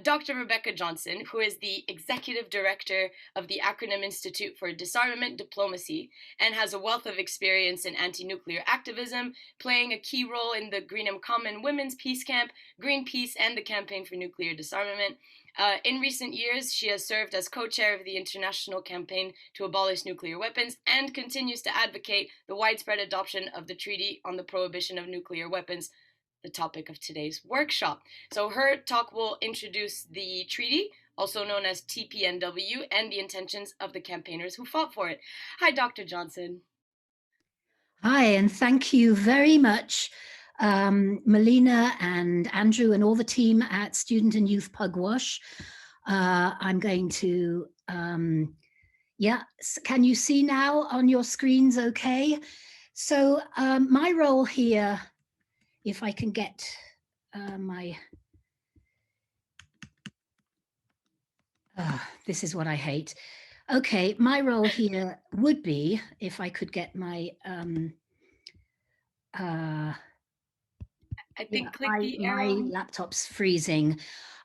Dr. Rebecca Johnson, who is the Executive Director of the Acronym Institute for Disarmament Diplomacy and has a wealth of experience in anti-nuclear activism, playing a key role in the Greenham Common Women's Peace Camp, Greenpeace, and the Campaign for Nuclear Disarmament. In recent years, she has served as co-chair of the International Campaign to Abolish Nuclear Weapons and continues to advocate the widespread adoption of the Treaty on the Prohibition of Nuclear Weapons, the topic of today's workshop. So her talk will introduce the treaty, also known as TPNW, and the intentions of the campaigners who fought for it. Hi, Dr. Johnson. Hi, and thank you very much, Melina and Andrew and all the team at Student and Youth Pugwash. I'm going to, yeah, can you see now on your screens okay? So my role here, if I can get this is what I hate. Okay, my role here would be, if I could get my I think my laptop's freezing.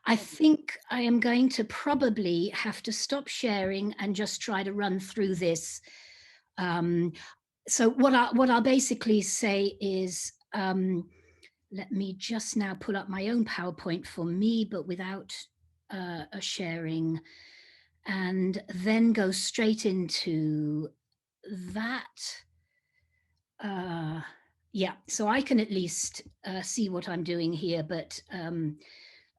I think I am going to probably have to stop sharing and just try to run through this. So what I'll basically say is, let me just now pull up my own PowerPoint for me, but without a sharing, and then go straight into that. Yeah, so I can at least see what I'm doing here, but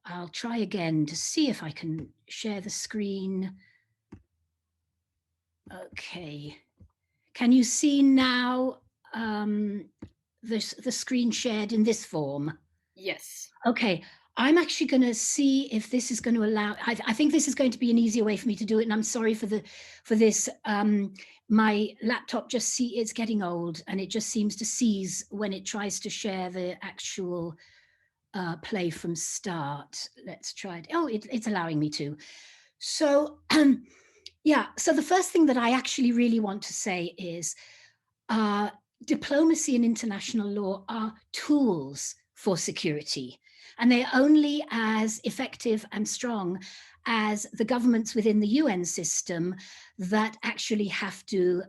I'll try again to see if I can share the screen. Okay, can you see now the screen shared in this form? Yes. Okay, I'm actually going to see if this is going to allow, I think this is going to be an easier way for me to do it, and I'm sorry for this. My laptop it's getting old, and it just seems to seize when it tries to share the actual play from start. Let's try it. Oh, it's allowing me to. So yeah, so the first thing that I actually really want to say is diplomacy and international law are tools for security, and they're only as effective and strong as the governments within the UN system that actually have to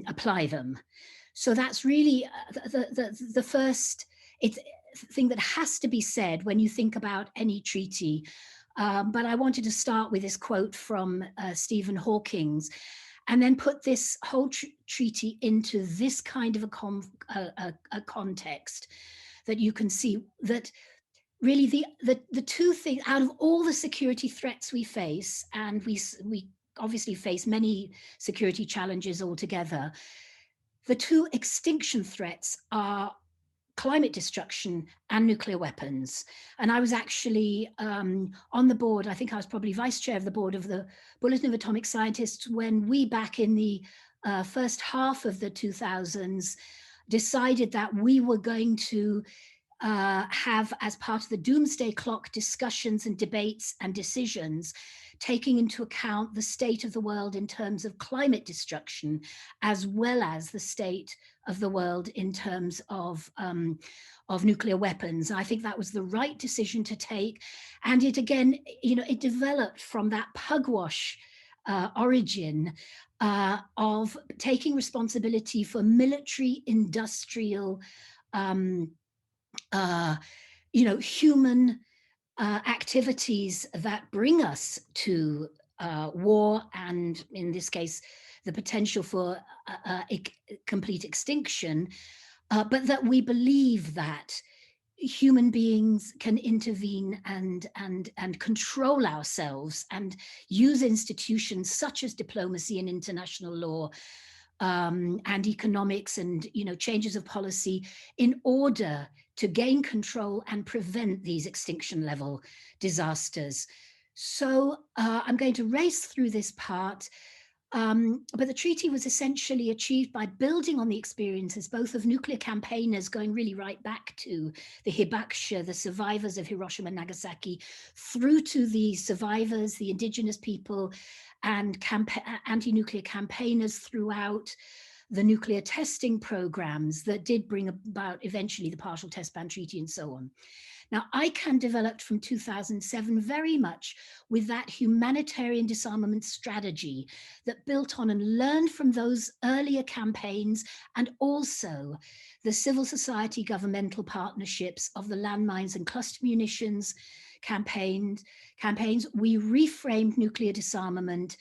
apply them. So that's really the first thing that has to be said when you think about any treaty. But I wanted to start with this quote from Stephen Hawking's, and then put this whole treaty into this kind of a context that you can see that really the two things out of all the security threats we face, and we obviously face many security challenges altogether, the two extinction threats are climate destruction and nuclear weapons. And I was actually on the board, I think I was probably vice chair of the board of the Bulletin of Atomic Scientists when we, back in the first half of the 2000s, decided that we were going to have, as part of the doomsday clock, discussions and debates and decisions taking into account the state of the world in terms of climate destruction, as well as the state of the world in terms of nuclear weapons. I think that was the right decision to take. And it, again, it developed from that Pugwash origin of taking responsibility for military, industrial, human activities that bring us to war, and in this case, the potential for complete extinction, but that we believe that human beings can intervene and control ourselves and use institutions such as diplomacy and international law and economics and changes of policy in order to gain control and prevent these extinction level disasters. So I'm going to race through this part, but the treaty was essentially achieved by building on the experiences both of nuclear campaigners going really right back to the Hibakusha, the survivors of Hiroshima and Nagasaki, through to the survivors, the indigenous people, and anti-nuclear campaigners throughout, the nuclear testing programs that did bring about eventually the Partial Test Ban Treaty and so on. Now, ICAN developed from 2007 very much with that humanitarian disarmament strategy that built on and learned from those earlier campaigns, and also the civil society governmental partnerships of the landmines and cluster munitions campaigns. We reframed nuclear disarmament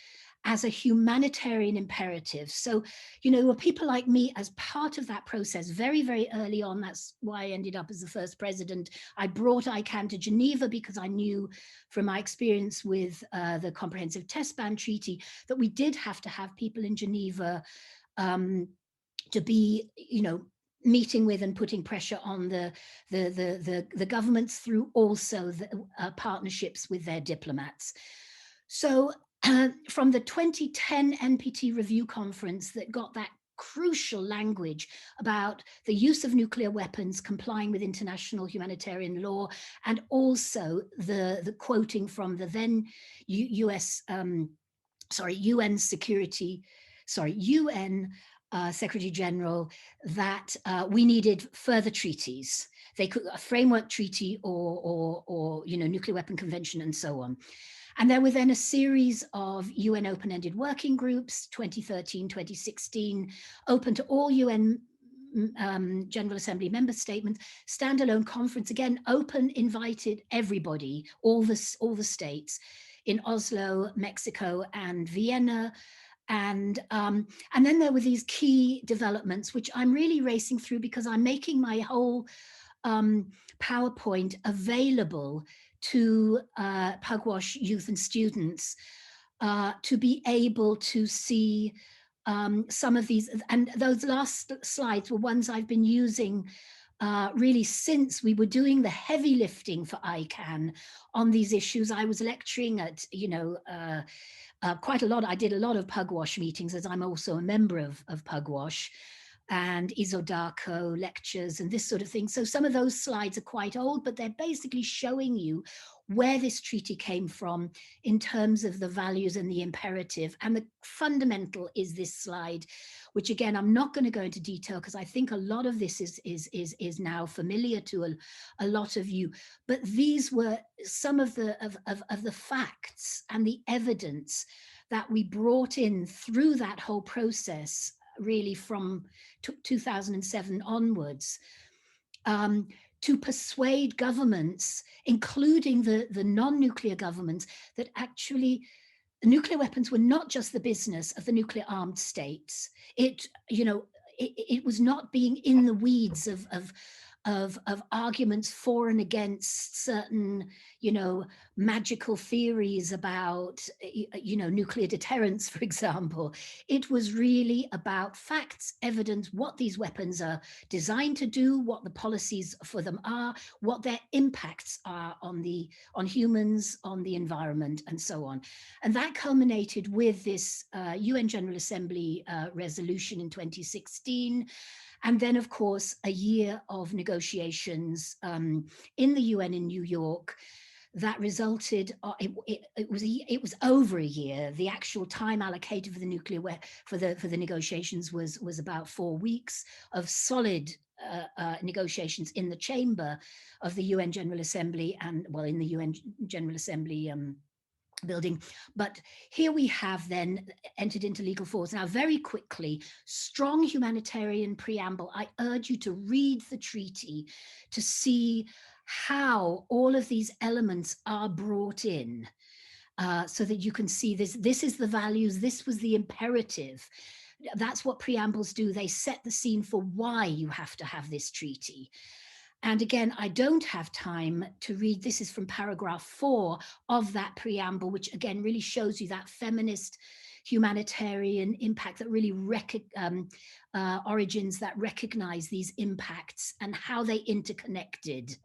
as a humanitarian imperative. So, you know, there were people like me as part of that process very, very early on. That's why I ended up as the first president. I brought ICAN to Geneva because I knew from my experience with the Comprehensive Test Ban Treaty that we did have to have people in Geneva to be, you know, meeting with and putting pressure on the governments through also the partnerships with their diplomats. So from the 2010 NPT review conference that got that crucial language about the use of nuclear weapons complying with international humanitarian law, and also the quoting from the then UN Secretary General that we needed further treaties. They could a framework treaty or you know, nuclear weapon convention and so on. And there were then a series of UN open-ended working groups, 2013, 2016, open to all UN General Assembly member statements, standalone conference, again, open, invited everybody, all the states in Oslo, Mexico, and Vienna. And then there were these key developments, which I'm really racing through because I'm making my whole PowerPoint available to Pugwash youth and students to be able to see some of these. And those last slides were ones I've been using really since we were doing the heavy lifting for ICAN on these issues. I was lecturing at, you know, quite a lot. I did a lot of Pugwash meetings, as I'm also a member of Pugwash, and Isodarko lectures and this sort of thing. So some of those slides are quite old, but they're basically showing you where this treaty came from in terms of the values and the imperative. And the fundamental is this slide, which again, I'm not going to go into detail because I think a lot of this is now familiar to a lot of you. But these were some of the facts and the evidence that we brought in through that whole process, really from 2007 onwards, to persuade governments, including the non-nuclear governments, that actually nuclear weapons were not just the business of the nuclear armed states. It, you know, it was not being in the weeds of arguments for and against certain, you know, magical theories about, you know, nuclear deterrence, for example. It was really about facts, evidence, what these weapons are designed to do, what the policies for them are, what their impacts are on humans, on the environment, and so on. And that culminated with this UN General Assembly resolution in 2016. And then, of course, a year of negotiations in the UN in New York that resulted. It was over a year. The actual time allocated for the for the negotiations was about 4 weeks of solid negotiations in the chamber of the UN General Assembly, and well, in the UN General Assembly building. But here we have then entered into legal force. Now, very quickly, strong humanitarian preamble. I urge you to read the treaty to see how all of these elements are brought in, so that you can see this is the values, this was the imperative. That's what preambles do. They set the scene for why you have to have this treaty. And again, I don't have time to read. This is from paragraph 4 of that preamble, which again really shows you that feminist humanitarian impact that really origins that recognize these impacts and how they interconnected.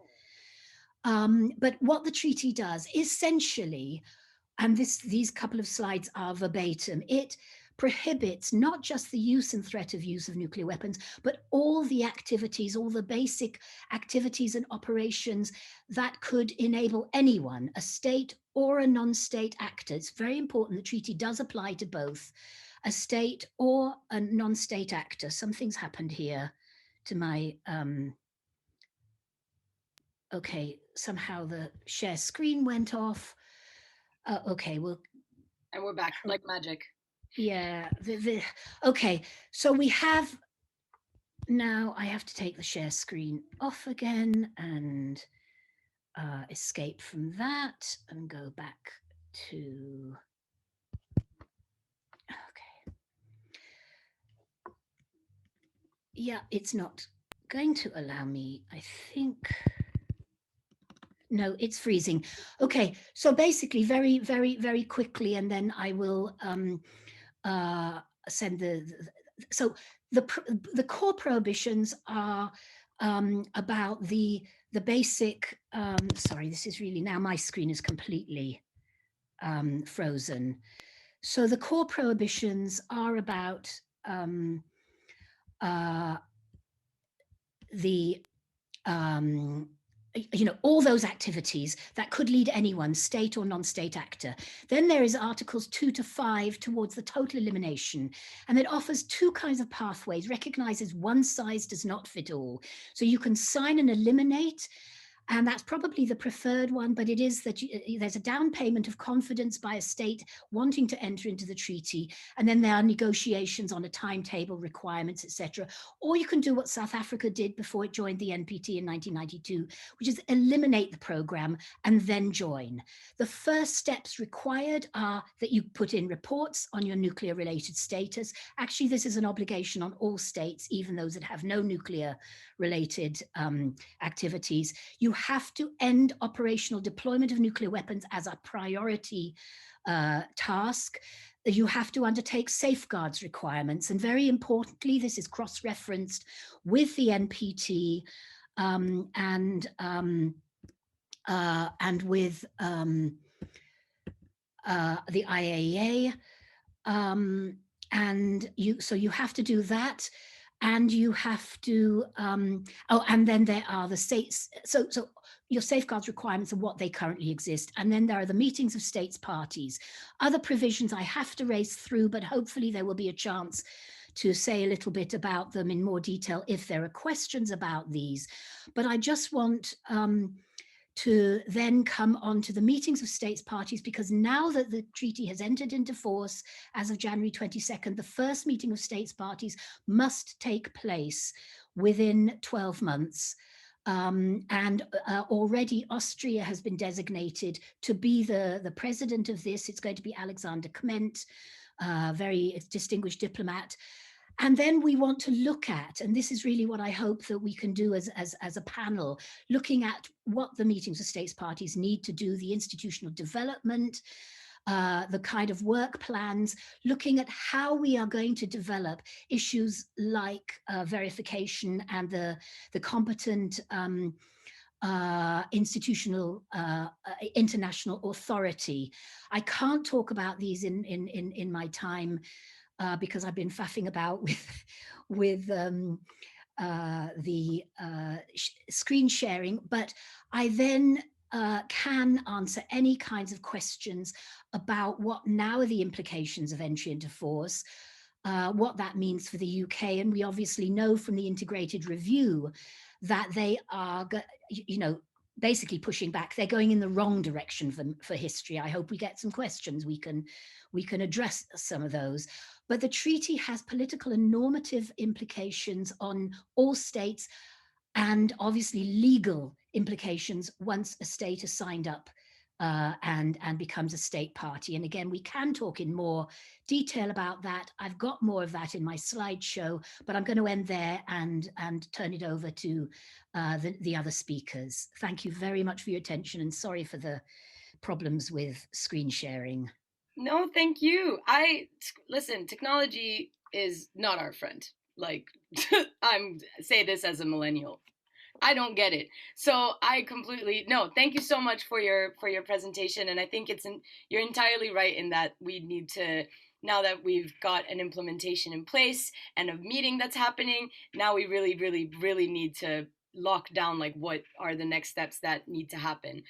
But what the treaty does essentially, and these couple of slides are verbatim, it prohibits not just the use and threat of use of nuclear weapons, but all the activities, all the basic activities and operations that could enable anyone, a state or a non-state actor. It's very important the treaty does apply to both. a state or a non-state actor. Something's happened here to my, okay, somehow the share screen went off. Okay, well. And we're back like magic. Yeah, okay, so we have, now I have to take the share screen off again and escape from that and go back to, okay. Yeah, it's not going to allow me, I think. No, it's freezing. Okay, so basically very, very, very quickly, and then I will send so the core prohibitions are about the basic, sorry, this is really, now my screen is completely frozen. So the core prohibitions are about the all those activities that could lead anyone, state or non-state actor. Then there is Articles 2 to 5 towards the total elimination, and it offers two kinds of pathways, recognizes one size does not fit all. So you can sign and eliminate, and that's probably the preferred one, but it is that there's a down payment of confidence by a state wanting to enter into the treaty, and then there are negotiations on a timetable, requirements, etc. Or you can do what South Africa did before it joined the NPT in 1992, which is eliminate the program and then join. The first steps required are that you put in reports on your nuclear related status. Actually, this is an obligation on all states, even those that have no nuclear related activities. You have to end operational deployment of nuclear weapons as a priority task. You have to undertake safeguards requirements. And very importantly, this is cross-referenced with the NPT and with the IAEA. And so you have to do that. And you have to, and then there are the states. So your safeguards requirements are what they currently exist. And then there are the meetings of states parties. Other provisions I have to race through, but hopefully there will be a chance to say a little bit about them in more detail if there are questions about these. But I just want to then come on to the meetings of states parties, because now that the treaty has entered into force as of January 22nd, the first meeting of states parties must take place within 12 months. Already Austria has been designated to be the president of this. It's going to be Alexander Kment, very distinguished diplomat. And then we want to look at, and this is really what I hope that we can do as a panel, looking at what the meetings of states parties need to do, the institutional development, the kind of work plans, looking at how we are going to develop issues like verification and the competent institutional international authority. I can't talk about these in my time because I've been faffing about with the screen sharing, but I then can answer any kinds of questions about what now are the implications of entry into force, what that means for the UK. And we obviously know from the integrated review that they are, basically pushing back. They're going in the wrong direction for history. I hope we get some questions. We can address some of those. But the treaty has political and normative implications on all states, and obviously legal implications once a state is signed up and becomes a state party. And again, we can talk in more detail about that. I've got more of that in my slideshow, but I'm going to end there and turn it over to the other speakers. Thank you very much for your attention, and sorry for the problems with screen sharing. No, thank you. Listen, technology is not our friend. Like, I'm say this as a millennial. I don't get it. So I completely, no, thank you so much for your presentation. And I think you're entirely right in that we need to, now that we've got an implementation in place and a meeting that's happening, now we really, really, really need to lock down like what are the next steps that need to happen.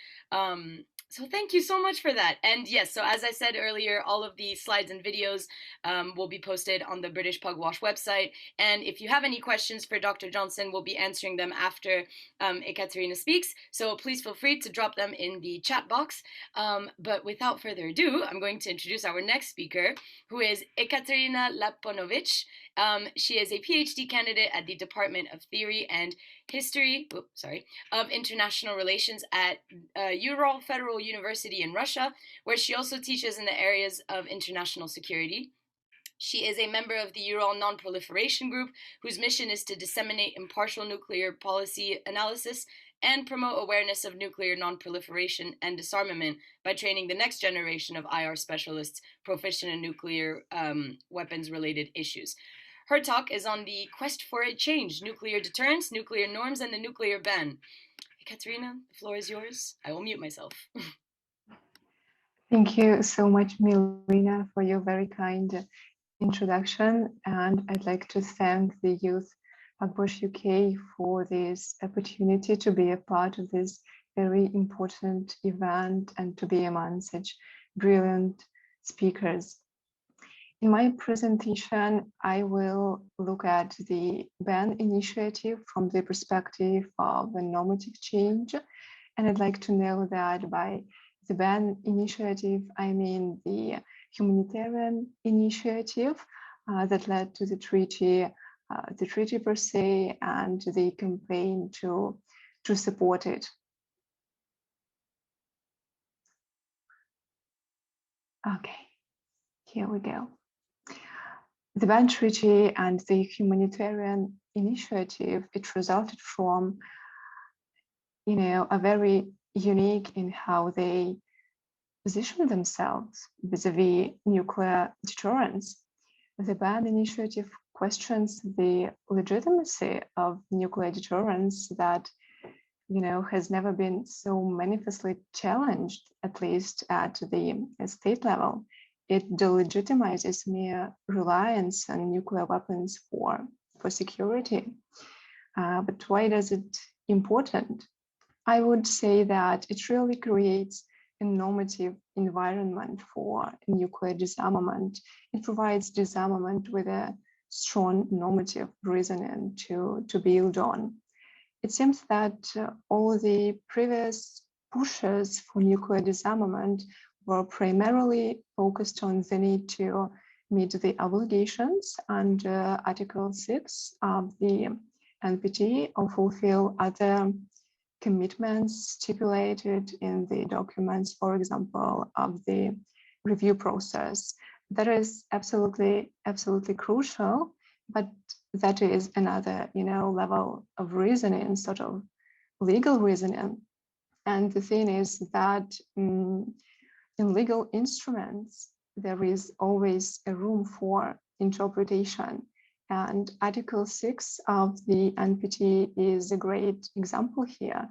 So thank you so much for that. And yes, so as I said earlier, all of the slides and videos will be posted on the British Pugwash website. And if you have any questions for Dr. Johnson, we'll be answering them after Ekaterina speaks. So please feel free to drop them in the chat box. But without further ado, I'm going to introduce our next speaker, who is Ekaterina Laponovic. She is a PhD candidate at the Department of Theory and History, of International Relations at Ural Federal University in Russia, where she also teaches in the areas of international security. She is a member of the Ural Non-Proliferation Group, whose mission is to disseminate impartial nuclear policy analysis and promote awareness of nuclear non-proliferation and disarmament by training the next generation of IR specialists proficient in nuclear weapons-related issues. Her talk is on the quest for a change, nuclear deterrence, nuclear norms, and the nuclear ban. Ekaterina, the floor is yours. I will mute myself. Thank you so much, Milena, for your very kind introduction. And I'd like to thank the Youth Pugwash UK for this opportunity to be a part of this very important event and to be among such brilliant speakers. In my presentation, I will look at the ban initiative from the perspective of a normative change. And I'd like to know that by the ban initiative, I mean the humanitarian initiative that led to the treaty per se, and the campaign to support it. Okay, here we go. The ban treaty and the humanitarian initiative, it resulted from, a very unique in how they position themselves vis-a-vis nuclear deterrence. The ban initiative questions the legitimacy of nuclear deterrence that, has never been so manifestly challenged, at least at the state level. It delegitimizes mere reliance on nuclear weapons for security. But why is it important? I would say that it really creates a normative environment for nuclear disarmament. It provides disarmament with a strong normative reasoning to build on. It seems that all the previous pushes for nuclear disarmament were primarily focused on the need to meet the obligations under Article 6 of the NPT or fulfill other commitments stipulated in the documents, for example, of the review process. That is absolutely crucial, but that is another, level of reasoning, sort of legal reasoning. And the thing is that in legal instruments, there is always a room for interpretation. And Article 6 of the NPT is a great example here.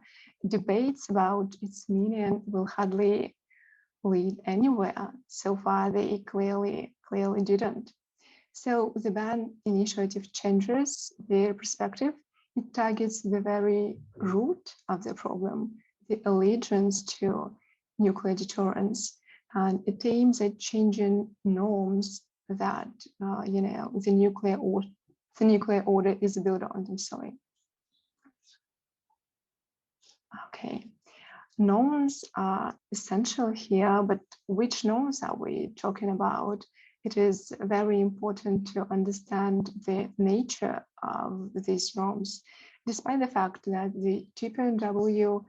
Debates about its meaning will hardly lead anywhere. So far, they clearly didn't. So the ban initiative changes their perspective. It targets the very root of the problem, the allegiance to nuclear deterrence, and it aims at changing norms that the nuclear order is built on. I'm sorry. Okay, norms are essential here, but which norms are we talking about? It is very important to understand the nature of these norms, despite the fact that the TPNW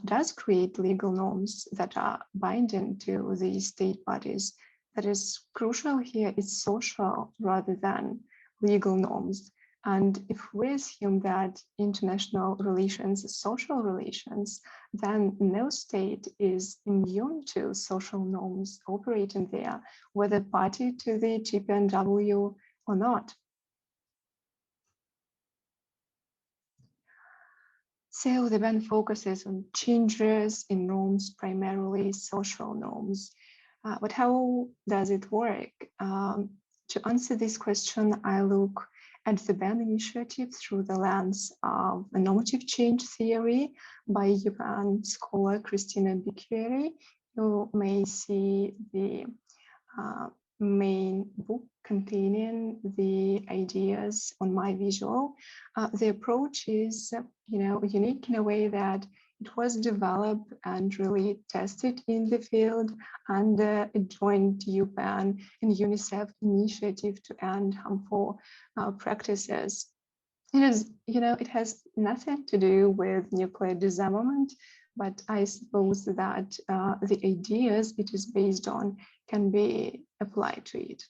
does create legal norms that are binding to the state bodies. That is crucial here is social rather than legal norms. And if we assume that international relations is social relations, then no state is immune to social norms operating there, whether party to the TPNW or not. So the ban focuses on changes in norms, primarily social norms. But how does it work? To answer this question, I look at the ban initiative through the lens of a normative change theory by UPenn scholar Ekaterina Laponovic. You may see the main book containing the ideas on my visual. The approach is, unique in a way that it was developed and really tested in the field under a joint UPenn and UNICEF initiative to end harmful practices. It is, it has nothing to do with nuclear disarmament, but I suppose that the ideas it is based on can be applied to it.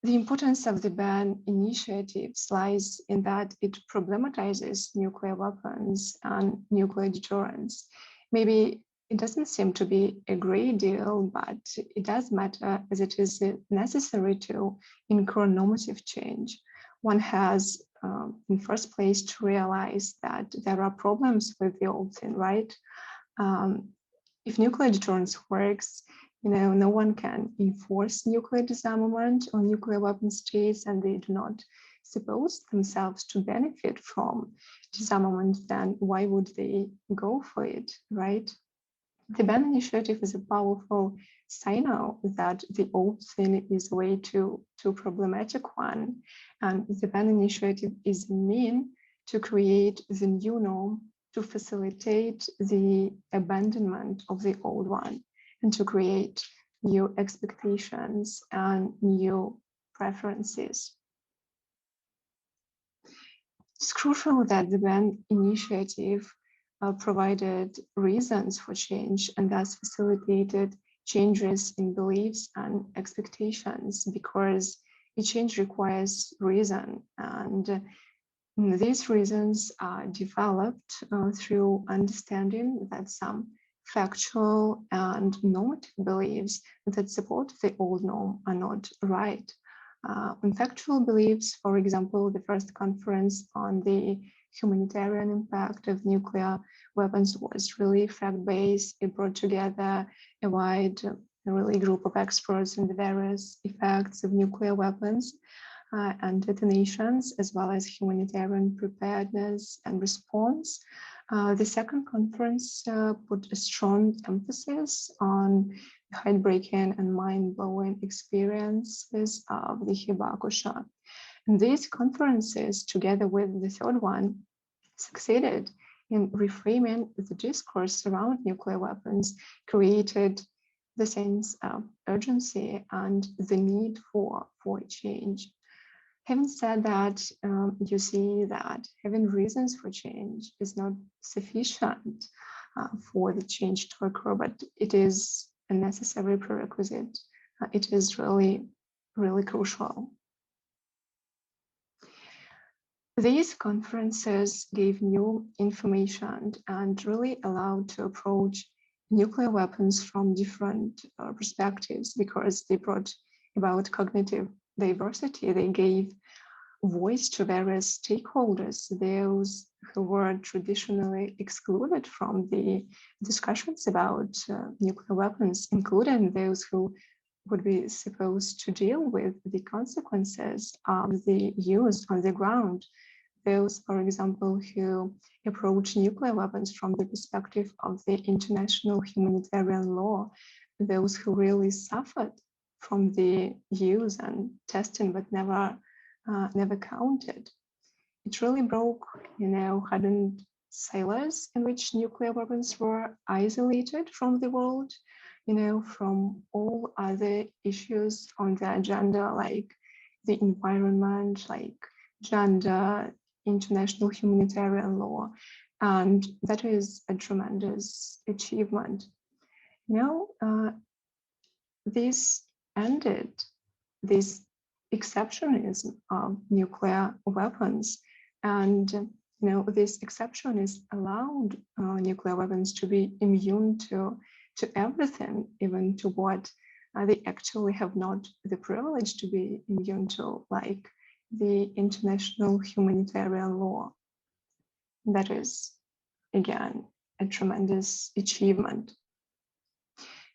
The importance of the ban initiatives lies in that it problematizes nuclear weapons and nuclear deterrence. Maybe it doesn't seem to be a great deal, but it does matter as it is necessary to incur normative change. One has, in first place, to realize that there are problems with the old thing, right? If nuclear deterrence works, no one can enforce nuclear disarmament on nuclear weapon states, and they do not suppose themselves to benefit from disarmament, then why would they go for it, right? The ban initiative is a powerful signal that the old thing is way too problematic one, and the ban initiative is a mean to create the new norm, to facilitate the abandonment of the old one, and to create new expectations and new preferences. It's crucial that the ban initiative provided reasons for change and thus facilitated changes in beliefs and expectations, because a change requires reason, and these reasons are developed through understanding that some factual and normative beliefs that support the old norm are not right. On factual beliefs, for example, the first conference on the humanitarian impact of nuclear weapons was really fact-based. It brought together a wide group of experts on the various effects of nuclear weapons and detonations, as well as humanitarian preparedness and response. The second conference put a strong emphasis on heartbreaking and mind-blowing experiences of the Hibakusha. And these conferences, together with the third one, succeeded in reframing the discourse around nuclear weapons, created the sense of urgency and the need for change. Having said that, you see that having reasons for change is not sufficient for the change to occur, but it is a necessary prerequisite. It is really crucial. These conferences gave new information and really allowed to approach nuclear weapons from different perspectives, because they brought about cognitive diversity. They gave voice to various stakeholders, those who were traditionally excluded from the discussions about nuclear weapons, including those who would be supposed to deal with the consequences of the use on the ground. Those, for example, who approach nuclear weapons from the perspective of the international humanitarian law, those who really suffered from the use and testing, but never counted. It really broke, hardened silos in which nuclear weapons were isolated from the world, from all other issues on the agenda, like the environment, like gender, international humanitarian law. And that is a tremendous achievement. This ended this exceptionism of nuclear weapons, and this exceptionism allowed nuclear weapons to be immune to everything, even to what they actually have not the privilege to be immune to, like the international humanitarian law. That is, again, a tremendous achievement.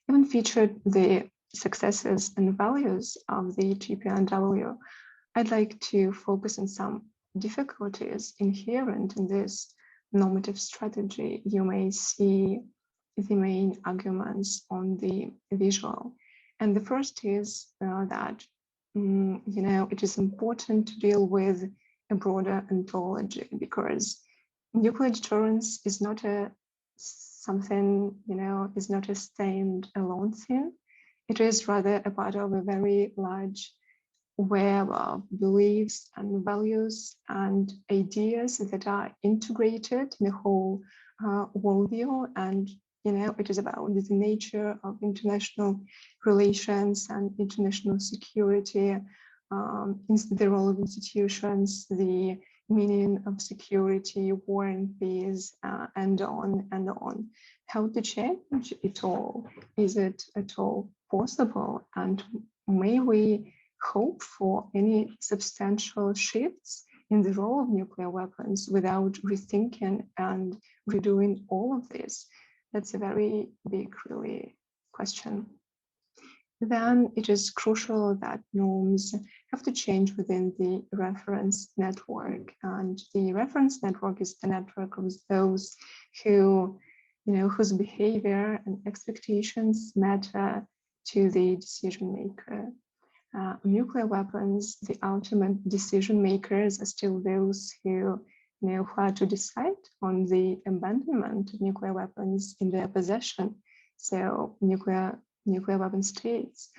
Even featured the successes and values of the TPNW, I'd like to focus on some difficulties inherent in this normative strategy. You may see the main arguments on the visual. And the first is that, it is important to deal with a broader ontology, because nuclear deterrence is not something, is not a stand-alone thing. It is rather a part of a very large web of beliefs and values and ideas that are integrated in the whole worldview. And it is about the nature of international relations and international security, the role of institutions, the meaning of security, war and peace, and on and on. How to change it all? Is it at all possible? And may we hope for any substantial shifts in the role of nuclear weapons without rethinking and redoing all of this? That's a very big, really, question. Then it is crucial that norms have to change within the reference network. And the reference network is the network of those who, whose behavior and expectations matter to the decision maker. Nuclear weapons, the ultimate decision makers are still those who know how to decide on the abandonment of nuclear weapons in their possession. So nuclear weapon states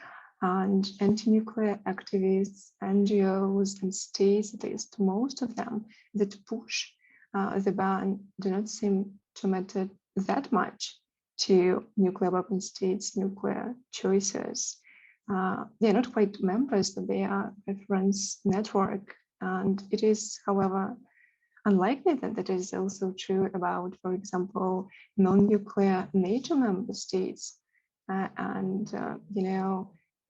and anti-nuclear activists, NGOs and states, at least most of them that push the ban, do not seem to matter that much to nuclear weapon states' nuclear choices. They are not quite members of their reference network. And it is, however, unlikely that that is also true about, for example, non-nuclear NATO member states.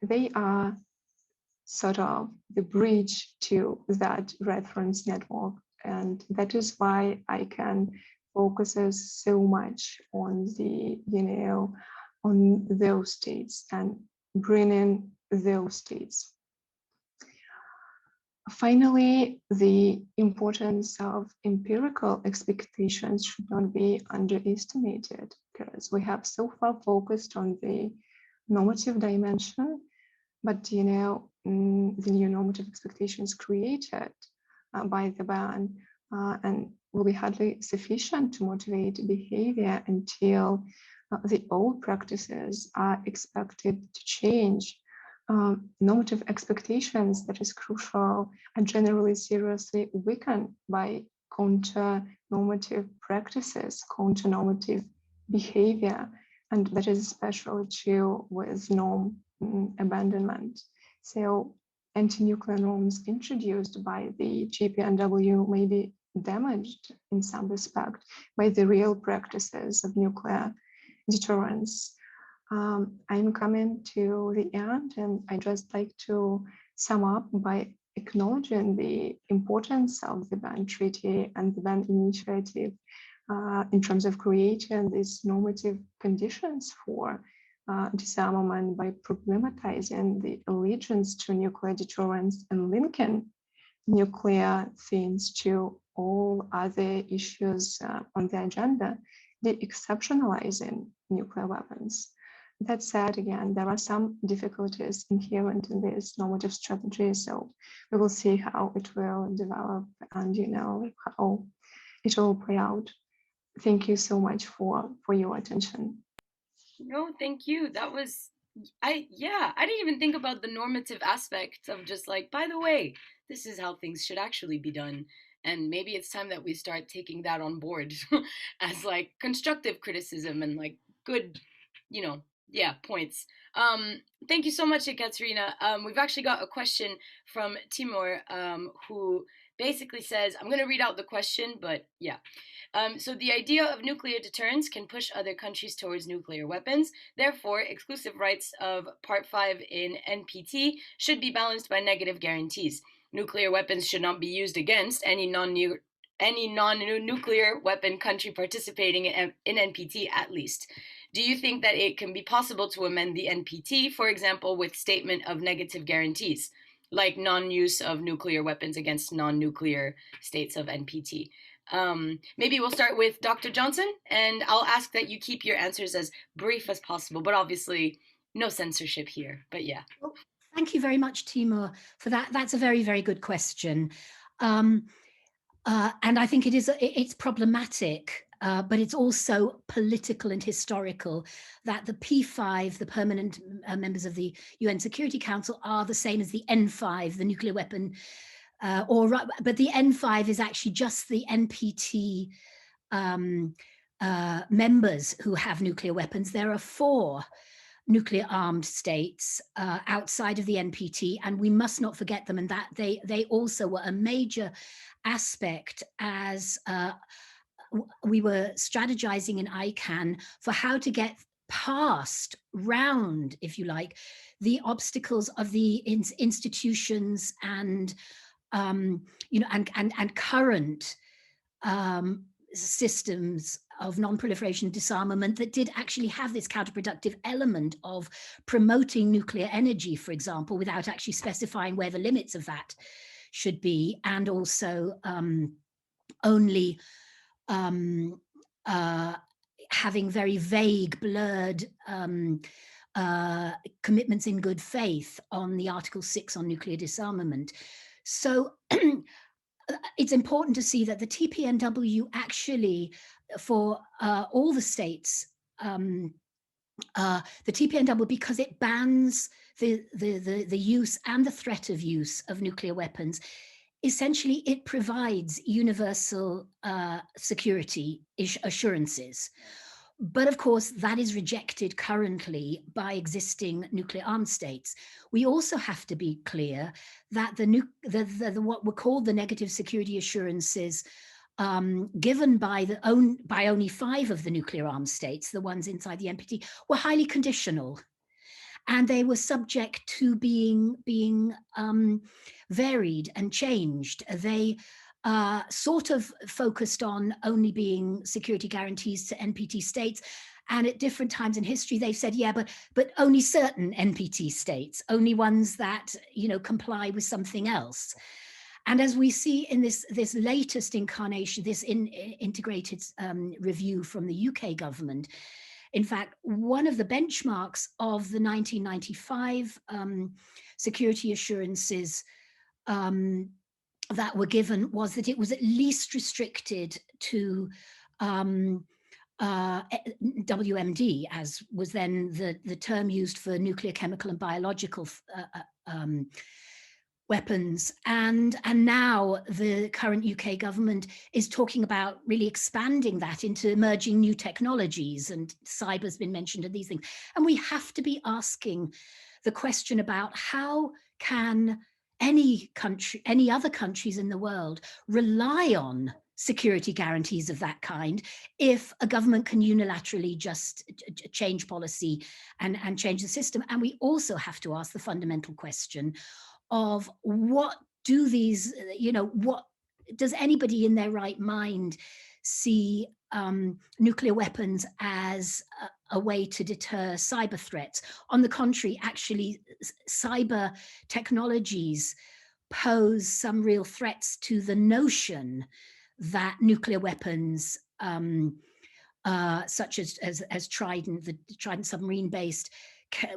They are sort of the bridge to that reference network. And that is why ICAN focuses so much on the, on those states and bringing those states. Finally, the importance of empirical expectations should not be underestimated, because we have so far focused on the normative dimension, but the new normative expectations created by the ban and will be hardly sufficient to motivate behavior until the old practices are expected to change. Normative expectations, that is crucial, are generally seriously weakened by counter-normative practices, counter-normative behavior, and that is especially true with norm abandonment. So anti-nuclear norms introduced by the TPNW may be damaged in some respect by the real practices of nuclear deterrence. I'm coming to the end, and I just like to sum up by acknowledging the importance of the ban treaty and the ban initiative in terms of creating these normative conditions for disarmament by problematizing the allegiance to nuclear deterrence and linking nuclear things to all other issues on the agenda, the exceptionalizing nuclear weapons. That said, again, there are some difficulties inherent in this normative strategy, so we will see how it will develop and how it will play out. Thank you so much for your attention. No, thank you. That was, I didn't even think about the normative aspect of just like, by the way, this is how things should actually be done. And maybe it's time that we start taking that on board as like constructive criticism and like good, points. Thank you so much, Ekaterina. We've actually got a question from Timur, who basically says, I'm going to read out the question, but yeah. So the idea of nuclear deterrence can push other countries towards nuclear weapons. Therefore, exclusive rights of Part 5 in NPT should be balanced by negative guarantees. Nuclear weapons should not be used against any non-nuclear weapon country participating in NPT, at least. Do you think that it can be possible to amend the NPT, for example, with statement of negative guarantees, like non-use of nuclear weapons against non-nuclear states of NPT? Maybe we'll start with Dr. Johnson, and I'll ask that you keep your answers as brief as possible, but obviously no censorship here, but yeah. Well, thank you very much, Timur, for that. That's a very, very good question. And I think it's problematic, but it's also political and historical that the P5, the permanent members of the UN Security Council, are the same as the N5, the nuclear weapon, but the N5 is actually just the NPT members who have nuclear weapons. There are 4 nuclear armed states outside of the NPT, and we must not forget them, and that they also were a major aspect as we were strategizing in ICAN for how to get round, if you like, the obstacles of the institutions and and current systems of non-proliferation disarmament that did actually have this counterproductive element of promoting nuclear energy, for example, without actually specifying where the limits of that should be, and also only having very vague, blurred commitments in good faith on the Article 6 on nuclear disarmament. So it's important to see that the TPNW actually, for all the states, the TPNW, because it bans the use and the threat of use of nuclear weapons, essentially it provides universal security assurances. But of course, that is rejected currently by existing nuclear armed states. We also have to be clear that what were called the negative security assurances given by only 5 of the nuclear armed states, the ones inside the NPT, were highly conditional. And they were subject to being varied and changed. They sort of focused on only being security guarantees to NPT states. And at different times in history, they've said, yeah, but only certain NPT states, only ones that, comply with something else. And as we see in this latest incarnation, this integrated review from the UK government, in fact, one of the benchmarks of the 1995 security assurances that were given was that it was at least restricted to WMD, as was then the term used for nuclear, chemical, and biological weapons. And now the current UK government is talking about really expanding that into emerging new technologies, and cyber's been mentioned in these things. And we have to be asking the question about how can any other countries in the world rely on security guarantees of that kind if a government can unilaterally just change policy and change the system. And we also have to ask the fundamental question of what do these, what does anybody in their right mind see nuclear weapons as a way to deter cyber threats? On the contrary, actually, cyber technologies pose some real threats to the notion that nuclear weapons, such as Trident, the Trident submarine-based,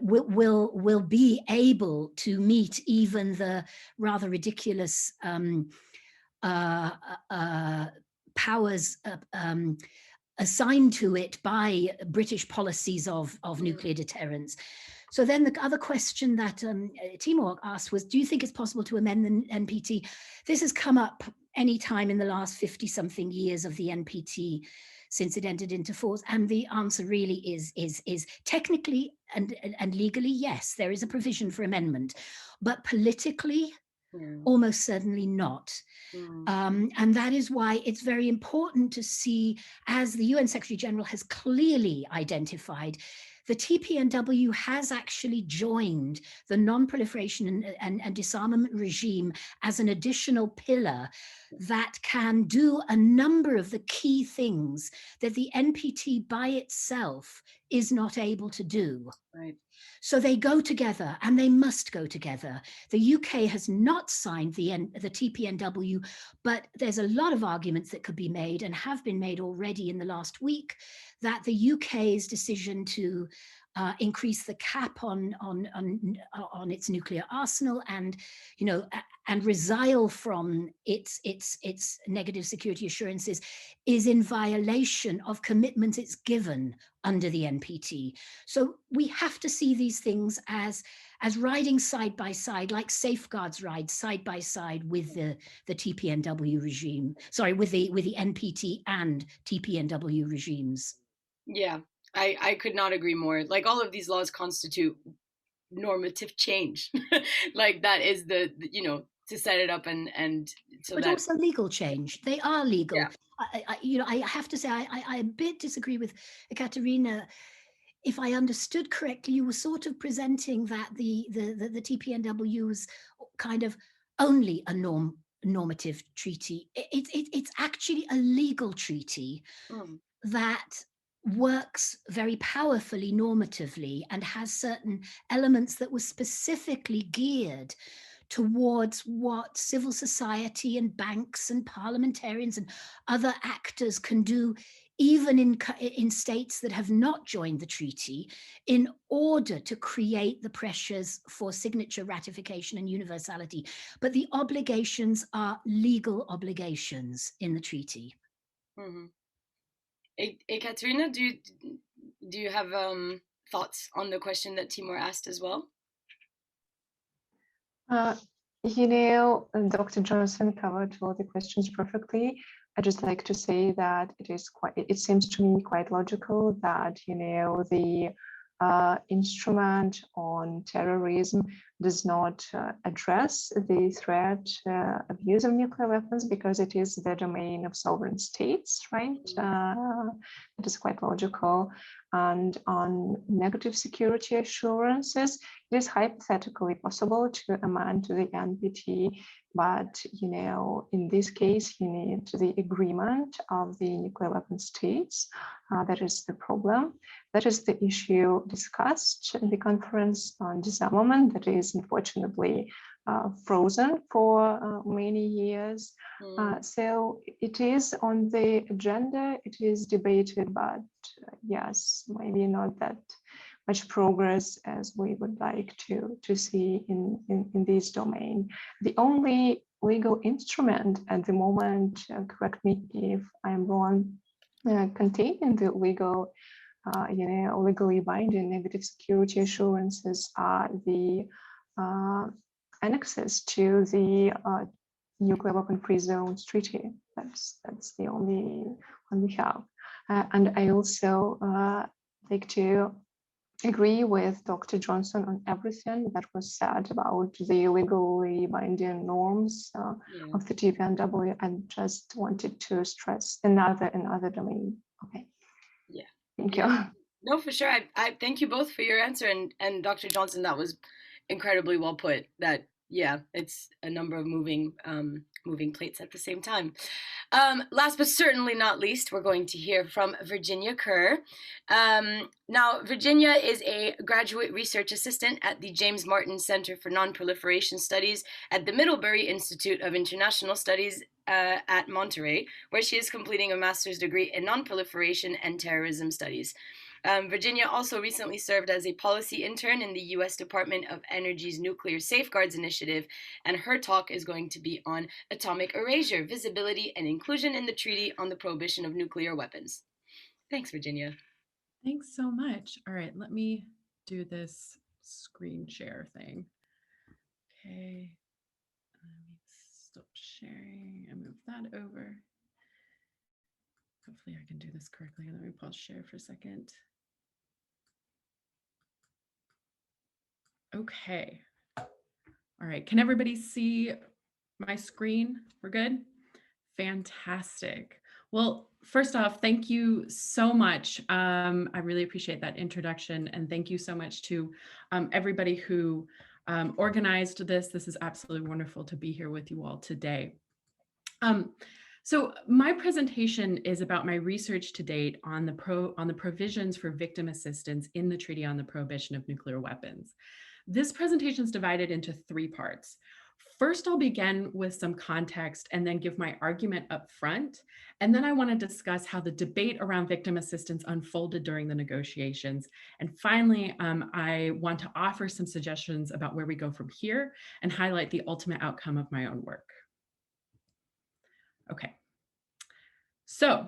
will be able to meet even the rather ridiculous powers assigned to it by British policies of nuclear deterrence. So then the other question that Timur asked was, do you think it's possible to amend the NPT? This has come up any time in the last 50-something years of the NPT since it entered into force, and the answer really is technically and legally, yes, there is a provision for amendment, but politically, almost certainly not. And that is why it's very important to see, as the UN Secretary General has clearly identified, the TPNW has actually joined the non-proliferation and disarmament regime as an additional pillar that can do a number of the key things that the NPT by itself is not able to do. Right. So they go together, and they must go together. The UK has not signed the TPNW, but there's a lot of arguments that could be made and have been made already in the last week that the UK's decision to increase the cap on its nuclear arsenal, and and resile from its negative security assurances, is in violation of commitments it's given under the NPT. So we have to see these things as riding side by side, like safeguards ride side by side with the TPNW regime. Sorry, with the NPT and TPNW regimes. Yeah, I could not agree more. Like, all of these laws constitute normative change. Like, that is the to set it up and so but that also legal change. They are legal. Yeah. I have to say I a bit disagree with Ekaterina. If I understood correctly, you were sort of presenting that the TPNW is kind of only a normative treaty. It's actually a legal treaty that works very powerfully normatively and has certain elements that were specifically geared towards what civil society and banks and parliamentarians and other actors can do, even in states that have not joined the treaty, in order to create the pressures for signature, ratification, and universality. But the obligations are legal obligations in the treaty. Mm-hmm. Ekaterina, do you have thoughts on the question that Timur asked as well? Dr. Johnson covered all the questions perfectly. I just like to say that it seems to me quite logical that, the instrument on terrorism does not address the threat of use of nuclear weapons, because it is the domain of sovereign states, right? It is quite logical. And on negative security assurances, it is hypothetically possible to amend to the NPT, but in this case, you need the agreement of the nuclear weapon states. That is the problem. That is the issue discussed in the conference on disarmament that is unfortunately frozen for many years. So it is on the agenda, it is debated, but yes, maybe not that much progress as we would like to see in this domain. The only legal instrument at the moment, correct me if I'm wrong, contained in the legally binding negative security assurances are the annexes to the Nuclear Weapon-Free Zones Treaty. That's the only one we have. And I also like to agree with Dr. Johnson on everything that was said about the legally binding norms of the TPNW, and just wanted to stress another domain. Okay. Yeah. Thank you. No, for sure. I thank you both for your answer, and Dr. Johnson, that was incredibly well put. That it's a number of moving plates at the same time. Last but certainly not least, we're going to hear from Virginia Kerr. Now, Virginia is a graduate research assistant at the James Martin Center for Non-Proliferation Studies at the Middlebury Institute of International Studies at Monterey, where she is completing a master's degree in non-proliferation and terrorism studies. Virginia also recently served as a policy intern in the U.S. Department of Energy's Nuclear Safeguards Initiative, and her talk is going to be on atomic erasure, visibility, and inclusion in the Treaty on the Prohibition of Nuclear Weapons. Thanks, Virginia. Thanks so much. All right, let me do this screen share thing. Okay, let me stop sharing and move that over. Hopefully I can do this correctly. Let me pause share for a second. Okay. All right. Can everybody see my screen? We're good? Fantastic. Well, first off, thank you so much. I really appreciate that introduction, and thank you so much to everybody who organized this. This is absolutely wonderful to be here with you all today. So my presentation is about my research to date on the provisions for victim assistance in the Treaty on the Prohibition of Nuclear Weapons. This presentation is divided into 3 parts. First, I'll begin with some context and then give my argument up front. And then I want to discuss how the debate around victim assistance unfolded during the negotiations. And finally, I want to offer some suggestions about where we go from here and highlight the ultimate outcome of my own work. Okay, so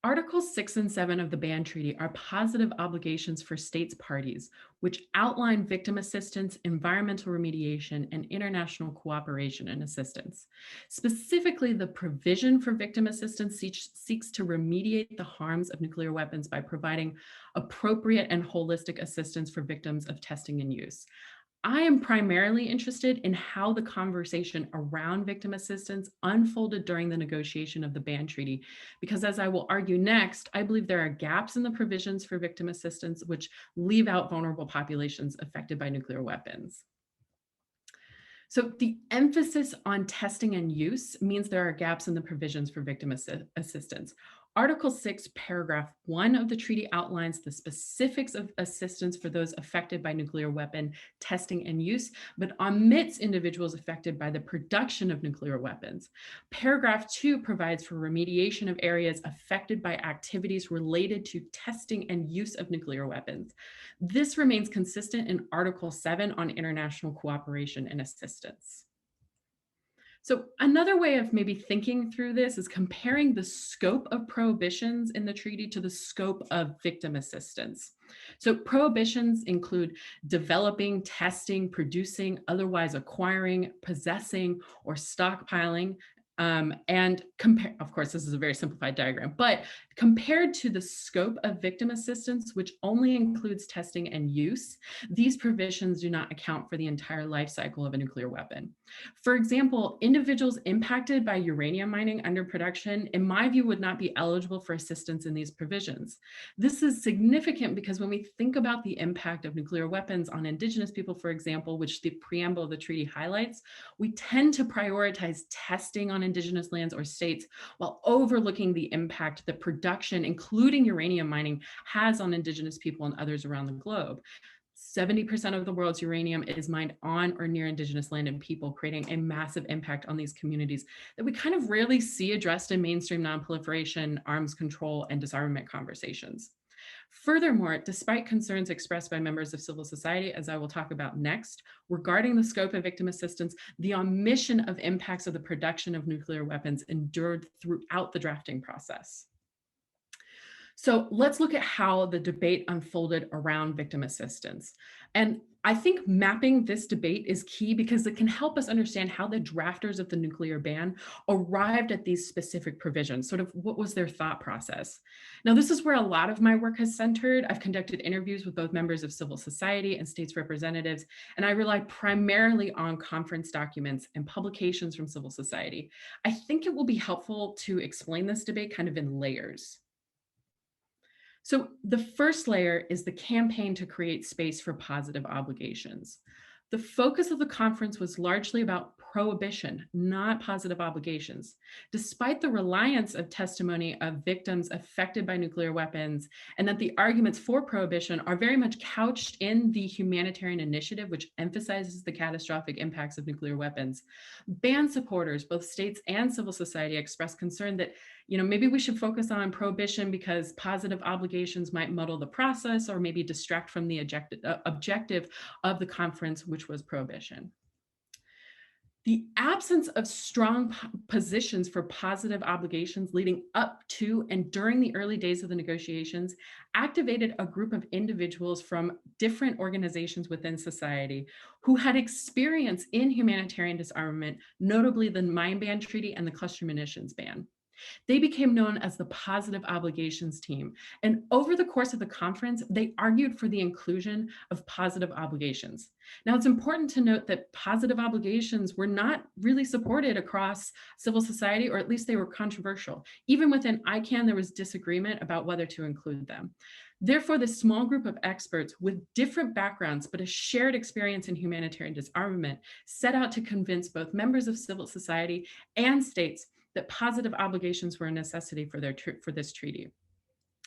Articles 6 and 7 of the Ban Treaty are positive obligations for states parties, which outline victim assistance, environmental remediation, and international cooperation and assistance. Specifically, the provision for victim assistance seeks to remediate the harms of nuclear weapons by providing appropriate and holistic assistance for victims of testing and use. I am primarily interested in how the conversation around victim assistance unfolded during the negotiation of the Ban Treaty, because as I will argue next, I believe there are gaps in the provisions for victim assistance which leave out vulnerable populations affected by nuclear weapons. So the emphasis on testing and use means there are gaps in the provisions for victim assistance. Article 6, paragraph 1 of the treaty outlines the specifics of assistance for those affected by nuclear weapon testing and use, but omits individuals affected by the production of nuclear weapons. Paragraph 2 provides for remediation of areas affected by activities related to testing and use of nuclear weapons. This remains consistent in Article 7 on international cooperation and assistance. So another way of maybe thinking through this is comparing the scope of prohibitions in the treaty to the scope of victim assistance. So prohibitions include developing, testing, producing, otherwise acquiring, possessing, or stockpiling. And compare, of course, this is a very simplified diagram, but compared to the scope of victim assistance, which only includes testing and use, these provisions do not account for the entire life cycle of a nuclear weapon. For example, individuals impacted by uranium mining under production, in my view, would not be eligible for assistance in these provisions. This is significant because when we think about the impact of nuclear weapons on Indigenous people, for example, which the preamble of the treaty highlights, we tend to prioritize testing on Indigenous lands or states while overlooking the impact that production, including uranium mining, has on Indigenous people and others around the globe. 70% of the world's uranium is mined on or near Indigenous land and people, creating a massive impact on these communities that we kind of rarely see addressed in mainstream nonproliferation, arms control, and disarmament conversations. Furthermore, despite concerns expressed by members of civil society, as I will talk about next, regarding the scope of victim assistance, the omission of impacts of the production of nuclear weapons endured throughout the drafting process. So let's look at how the debate unfolded around victim assistance. And I think mapping this debate is key because it can help us understand how the drafters of the nuclear ban arrived at these specific provisions, sort of what was their thought process. Now, this is where a lot of my work has centered. I've conducted interviews with both members of civil society and states representatives, and I rely primarily on conference documents and publications from civil society. I think it will be helpful to explain this debate kind of in layers. So the first layer is the campaign to create space for positive obligations. The focus of the conference was largely about prohibition, not positive obligations. Despite the reliance of testimony of victims affected by nuclear weapons, and that the arguments for prohibition are very much couched in the Humanitarian initiative, which emphasizes the catastrophic impacts of nuclear weapons, ban supporters, both states and civil society, expressed concern that maybe we should focus on prohibition because positive obligations might muddle the process or maybe distract from the objective of the conference, which was prohibition. The absence of strong positions for positive obligations leading up to and during the early days of the negotiations activated a group of individuals from different organizations within society who had experience in humanitarian disarmament, notably the Mine Ban Treaty and the Cluster Munitions Ban. They became known as the Positive Obligations Team. And over the course of the conference, they argued for the inclusion of positive obligations. Now, it's important to note that positive obligations were not really supported across civil society, or at least they were controversial. Even within ICAN, there was disagreement about whether to include them. Therefore, this small group of experts with different backgrounds, but a shared experience in humanitarian disarmament, set out to convince both members of civil society and states that positive obligations were a necessity for this treaty.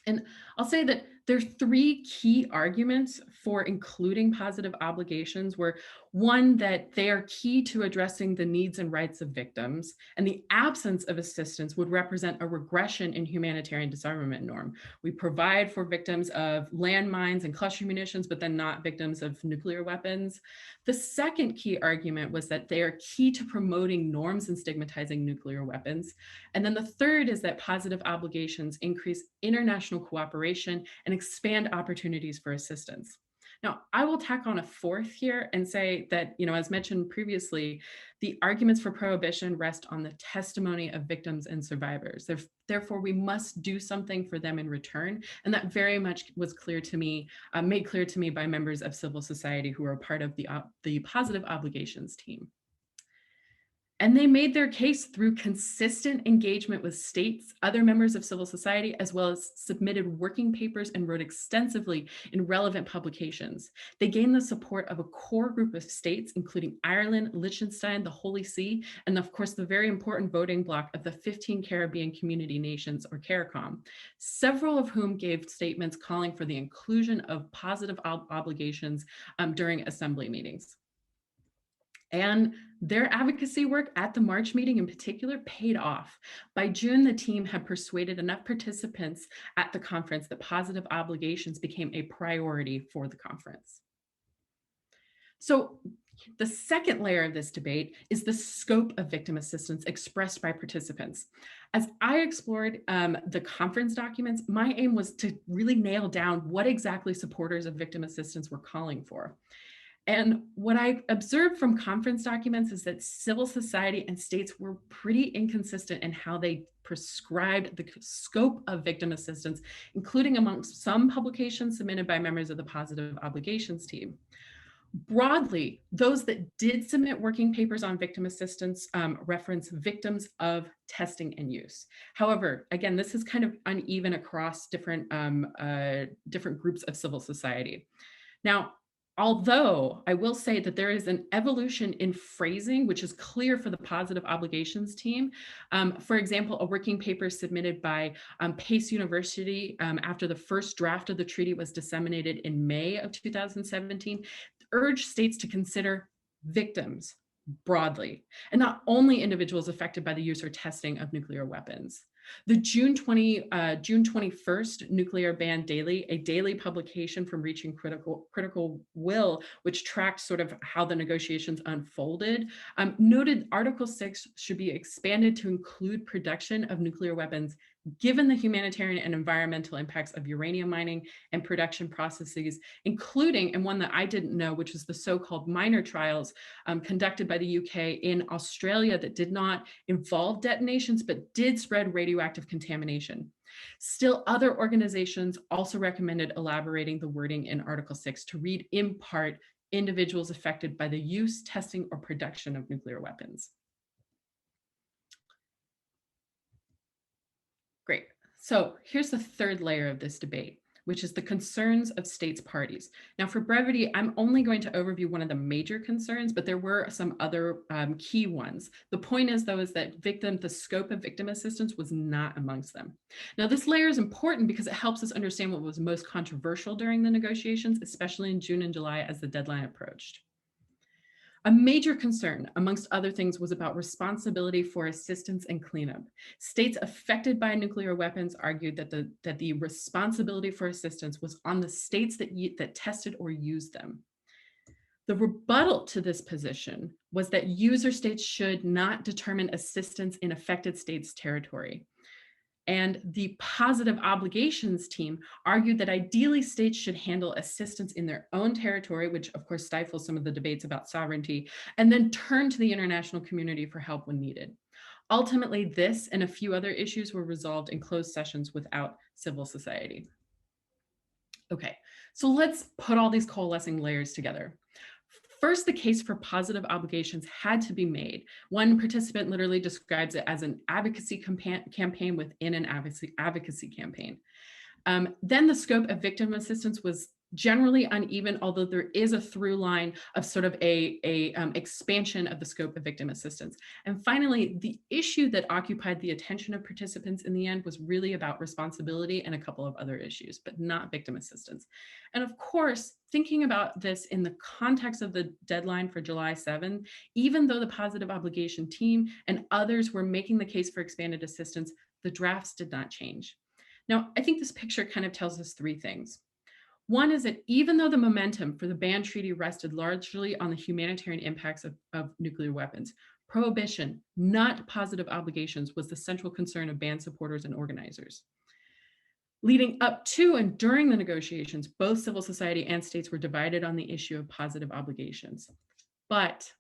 And I'll say that there are three key arguments for including positive obligations, where one, that they are key to addressing the needs and rights of victims, and the absence of assistance would represent a regression in humanitarian disarmament norm. We provide for victims of landmines and cluster munitions, but then not victims of nuclear weapons. The second key argument was that they are key to promoting norms and stigmatizing nuclear weapons. And then the third is that positive obligations increase international cooperation and expand opportunities for assistance. Now, I will tack on a fourth here and say that, as mentioned previously, the arguments for prohibition rest on the testimony of victims and survivors. Therefore, we must do something for them in return. And that very much was clear to me, made clear to me by members of civil society who are part of the positive obligations team. And they made their case through consistent engagement with states, other members of civil society, as well as submitted working papers and wrote extensively in relevant publications. They gained the support of a core group of states, including Ireland, Liechtenstein, the Holy See, and of course, the very important voting bloc of the 15 Caribbean Community Nations, or CARICOM, several of whom gave statements calling for the inclusion of positive obligations during assembly meetings. And their advocacy work at the March meeting in particular paid off. By June, the team had persuaded enough participants at the conference that positive obligations became a priority for the conference. So the second layer of this debate is the scope of victim assistance expressed by participants. As I explored the conference documents, my aim was to really nail down what exactly supporters of victim assistance were calling for. And what I observed from conference documents is that civil society and states were pretty inconsistent in how they prescribed the scope of victim assistance, including amongst some publications submitted by members of the positive obligations team. Broadly, those that did submit working papers on victim assistance reference victims of testing and use. However, again, this is kind of uneven across different groups of civil society. Now, although I will say that there is an evolution in phrasing, which is clear for the positive obligations team. For example, a working paper submitted by Pace University after the first draft of the treaty was disseminated in May of 2017, urged states to consider victims broadly, and not only individuals affected by the use or testing of nuclear weapons. The June 21st Nuclear Ban Daily, a daily publication from Reaching Critical Will, which tracked sort of how the negotiations unfolded, noted Article 6 should be expanded to include production of nuclear weapons, given the humanitarian and environmental impacts of uranium mining and production processes, including, and one that I didn't know, which was the so-called minor trials conducted by the UK in Australia that did not involve detonations, but did spread radioactive contamination. Still, other organizations also recommended elaborating the wording in Article 6 to read in part individuals affected by the use, testing, or production of nuclear weapons. Great. So here's the third layer of this debate, which is the concerns of states parties. Now, for brevity, I'm only going to overview one of the major concerns, but there were some other key ones. The point is, though, is that the scope of victim assistance was not amongst them. Now, this layer is important because it helps us understand what was most controversial during the negotiations, especially in June and July as the deadline approached. A major concern, amongst other things, was about responsibility for assistance and cleanup. States affected by nuclear weapons argued that the responsibility for assistance was on the states that tested or used them. The rebuttal to this position was that user states should not determine assistance in affected states' territory. And the positive obligations team argued that ideally states should handle assistance in their own territory, which of course stifles some of the debates about sovereignty, and then turn to the international community for help when needed. Ultimately, this and a few other issues were resolved in closed sessions without civil society. Okay, so let's put all these coalescing layers together. First, the case for positive obligations had to be made. One participant literally describes it as an advocacy campaign within an advocacy campaign. Then the scope of victim assistance was generally uneven, although there is a through line of sort of a expansion of the scope of victim assistance. And finally, the issue that occupied the attention of participants in the end was really about responsibility and a couple of other issues, but not victim assistance. And of course, thinking about this in the context of the deadline for July 7, even though the positive obligation team and others were making the case for expanded assistance, the drafts did not change. Now, I think this picture kind of tells us three things. One is that even though the momentum for the ban treaty rested largely on the humanitarian impacts of nuclear weapons, prohibition, not positive obligations, was the central concern of ban supporters and organizers. Leading up to and during the negotiations, both civil society and states were divided on the issue of positive obligations. But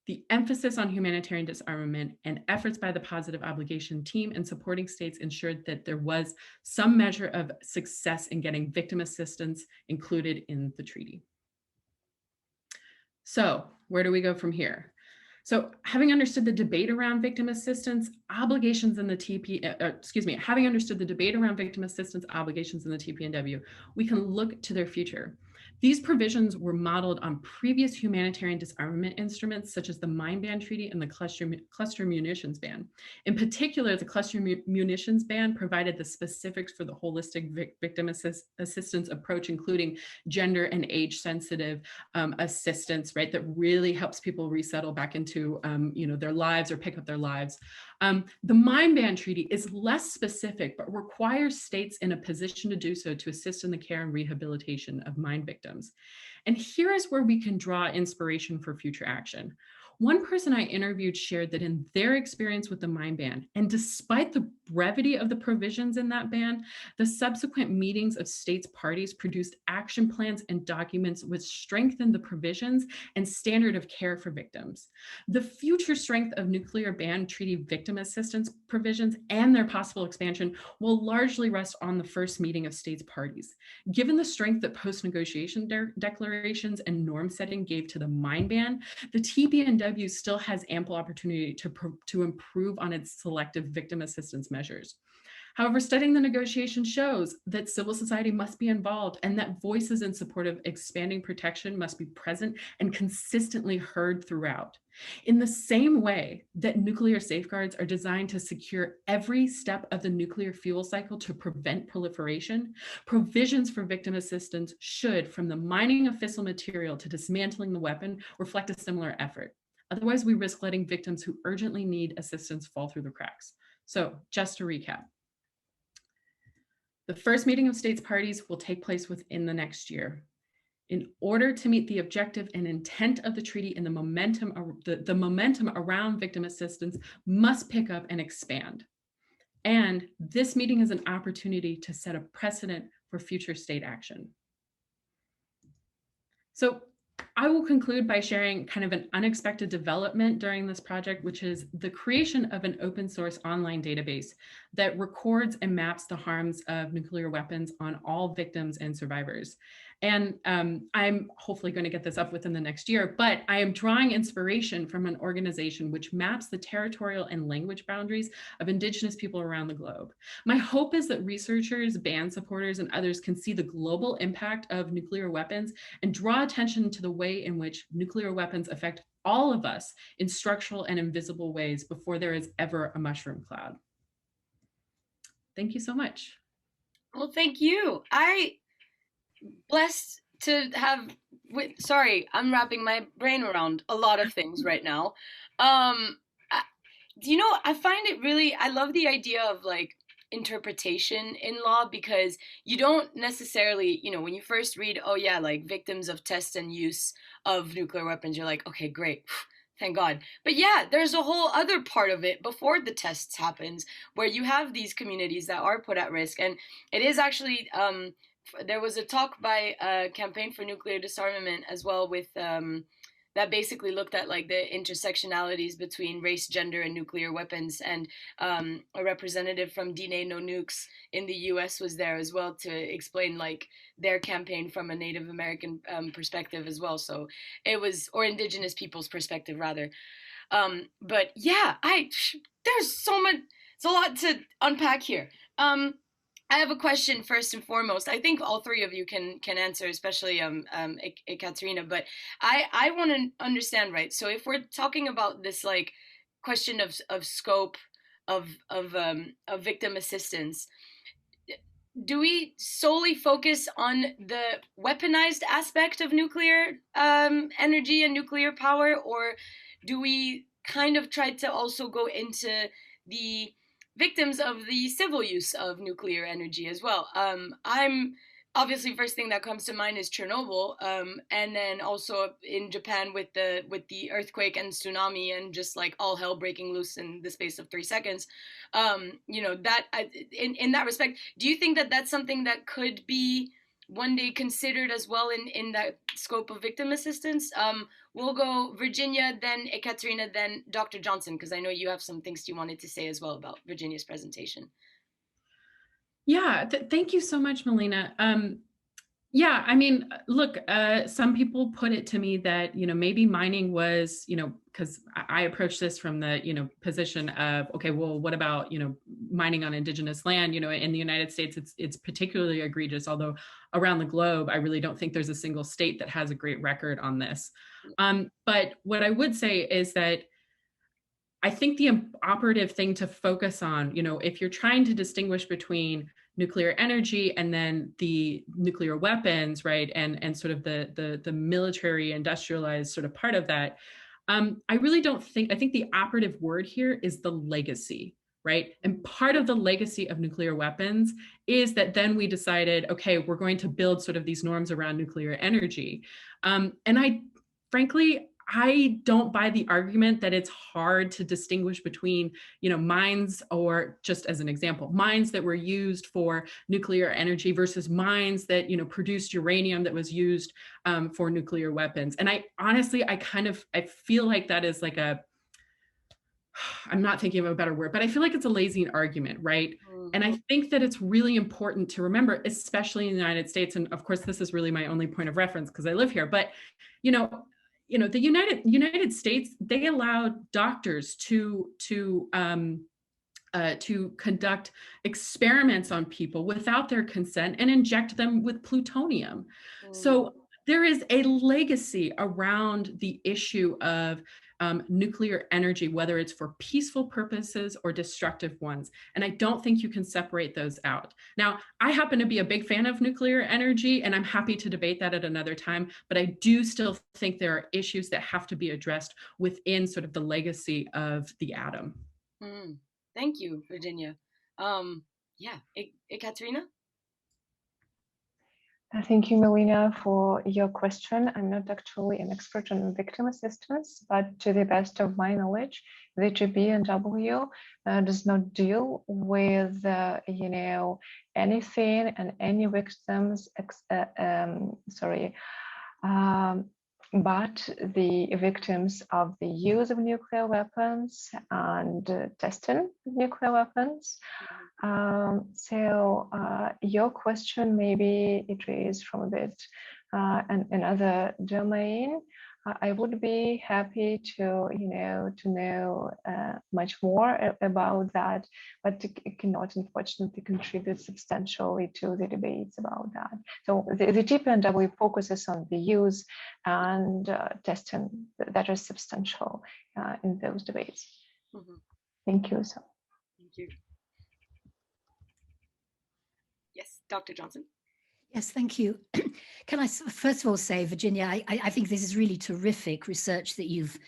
the emphasis on humanitarian disarmament and efforts by the positive obligation team and supporting states ensured that there was some measure of success in getting victim assistance included in the treaty. So where do we go from here? So having understood the debate around victim assistance obligations in the having understood the debate around victim assistance obligations in the TPNW, we can look to their future. These provisions were modeled on previous humanitarian disarmament instruments, such as the Mine Ban Treaty and the Cluster Munitions Ban. In particular, the Cluster Munitions Ban provided the specifics for the holistic victim assistance approach, including gender and age-sensitive assistance, right, that really helps people resettle back into their lives or pick up their lives. The Mine Ban Treaty is less specific, but requires states in a position to do so to assist in the care and rehabilitation of mine victims. And here is where we can draw inspiration for future action. One person I interviewed shared that in their experience with the mine ban, and despite the brevity of the provisions in that ban, the subsequent meetings of states parties produced action plans and documents which strengthened the provisions and standard of care for victims. The future strength of nuclear ban treaty victim assistance provisions and their possible expansion will largely rest on the first meeting of states parties. Given the strength that post-negotiation declarations and norm setting gave to the mine ban, the TPNW still has ample opportunity to improve on its selective victim assistance measures. However, studying the negotiation shows that civil society must be involved and that voices in support of expanding protection must be present and consistently heard throughout. In the same way that nuclear safeguards are designed to secure every step of the nuclear fuel cycle to prevent proliferation, provisions for victim assistance should, from the mining of fissile material to dismantling the weapon, reflect a similar effort. Otherwise, we risk letting victims who urgently need assistance fall through the cracks. So just to recap, the first meeting of states parties will take place within the next year. In order to meet the objective and intent of the treaty and the momentum around victim assistance must pick up and expand. And this meeting is an opportunity to set a precedent for future state action. So I will conclude by sharing kind of an unexpected development during this project, which is the creation of an open source online database that records and maps the harms of nuclear weapons on all victims and survivors. And I'm hopefully going to get this up within the next year, but I am drawing inspiration from an organization which maps the territorial and language boundaries of Indigenous people around the globe. My hope is that researchers, band supporters, and others can see the global impact of nuclear weapons and draw attention to the way in which nuclear weapons affect all of us in structural and invisible ways before there is ever a mushroom cloud. Thank you so much. Well, thank you. Blessed to have, sorry, I'm wrapping my brain around a lot of things right now. You know, I find it really, I love the idea of like interpretation in law, because you don't necessarily, you know, when you first read, oh yeah, like victims of test and use of nuclear weapons, you're like, okay, great. Thank God. But yeah, there's a whole other part of it before the tests happens where you have these communities that are put at risk. And it is actually, there was a talk by Campaign for Nuclear Disarmament as well with that basically looked at like the intersectionalities between race, gender, and nuclear weapons. And a representative from DNA No Nukes in the US was there as well to explain like their campaign from a Native American perspective as well. So it was, or Indigenous people's perspective rather. But yeah, there's so much, it's a lot to unpack here. I have a question first and foremost. I think all three of you can answer, especially Ekaterina. But I want to understand, right? So if we're talking about this like question of scope of victim assistance, do we solely focus on the weaponized aspect of nuclear energy and nuclear power, or do we kind of try to also go into the victims of the civil use of nuclear energy as well? I'm obviously, first thing that comes to mind is Chernobyl, and then also in Japan with the earthquake and tsunami and just like all hell breaking loose in the space of 3 seconds. That in that respect, do you think that that's something that could be one day considered as well in that scope of victim assistance? We'll go Virginia, then Ekaterina, then Dr. Johnson, because I know you have some things you wanted to say as well about Virginia's presentation. Yeah, thank you so much, Melina. Yeah, I mean, look, some people put it to me that, maybe mining was, because I approach this from the, position of, okay, well, what about, mining on indigenous land? In the United States, it's particularly egregious, although around the globe, I really don't think there's a single state that has a great record on this. But what I would say is that I think the operative thing to focus on, if you're trying to distinguish between nuclear energy and then the nuclear weapons, right, and sort of the military industrialized sort of part of that, I really don't think, I think the operative word here is the legacy, right? And part of the legacy of nuclear weapons is that then we decided, okay, we're going to build sort of these norms around nuclear energy. And frankly, I don't buy the argument that it's hard to distinguish between, mines, or just as an example, mines that were used for nuclear energy versus mines that, produced uranium that was used for nuclear weapons. And I honestly, I feel like that is like I'm not thinking of a better word, but I feel like it's a lazy argument, right? And I think that it's really important to remember, especially in the United States, and of course, this is really my only point of reference because I live here, but, the United States, they allowed doctors to conduct experiments on people without their consent and inject them with plutonium. So there is a legacy around the issue of nuclear energy, whether it's for peaceful purposes or destructive ones. And I don't think you can separate those out. Now, I happen to be a big fan of nuclear energy, and I'm happy to debate that at another time, but I do still think there are issues that have to be addressed within sort of the legacy of the atom. Thank you, Virginia. Yeah, Ekaterina? Thank you, Melina, for your question. I'm not actually an expert on victim assistance, but to the best of my knowledge, the TPNW does not deal with, anything and any victims, but the victims of the use of nuclear weapons and testing nuclear weapons. So your question, maybe it is from a bit another domain. I would be happy to know much more about that, but it cannot unfortunately contribute substantially to the debates about that. So the TPNW focuses on the use and testing that is substantial in those debates. Thank you. So. Thank you. Yes, Dr. Johnson. Yes, thank you. Can I first of all say, Virginia, I think this is really terrific research that you've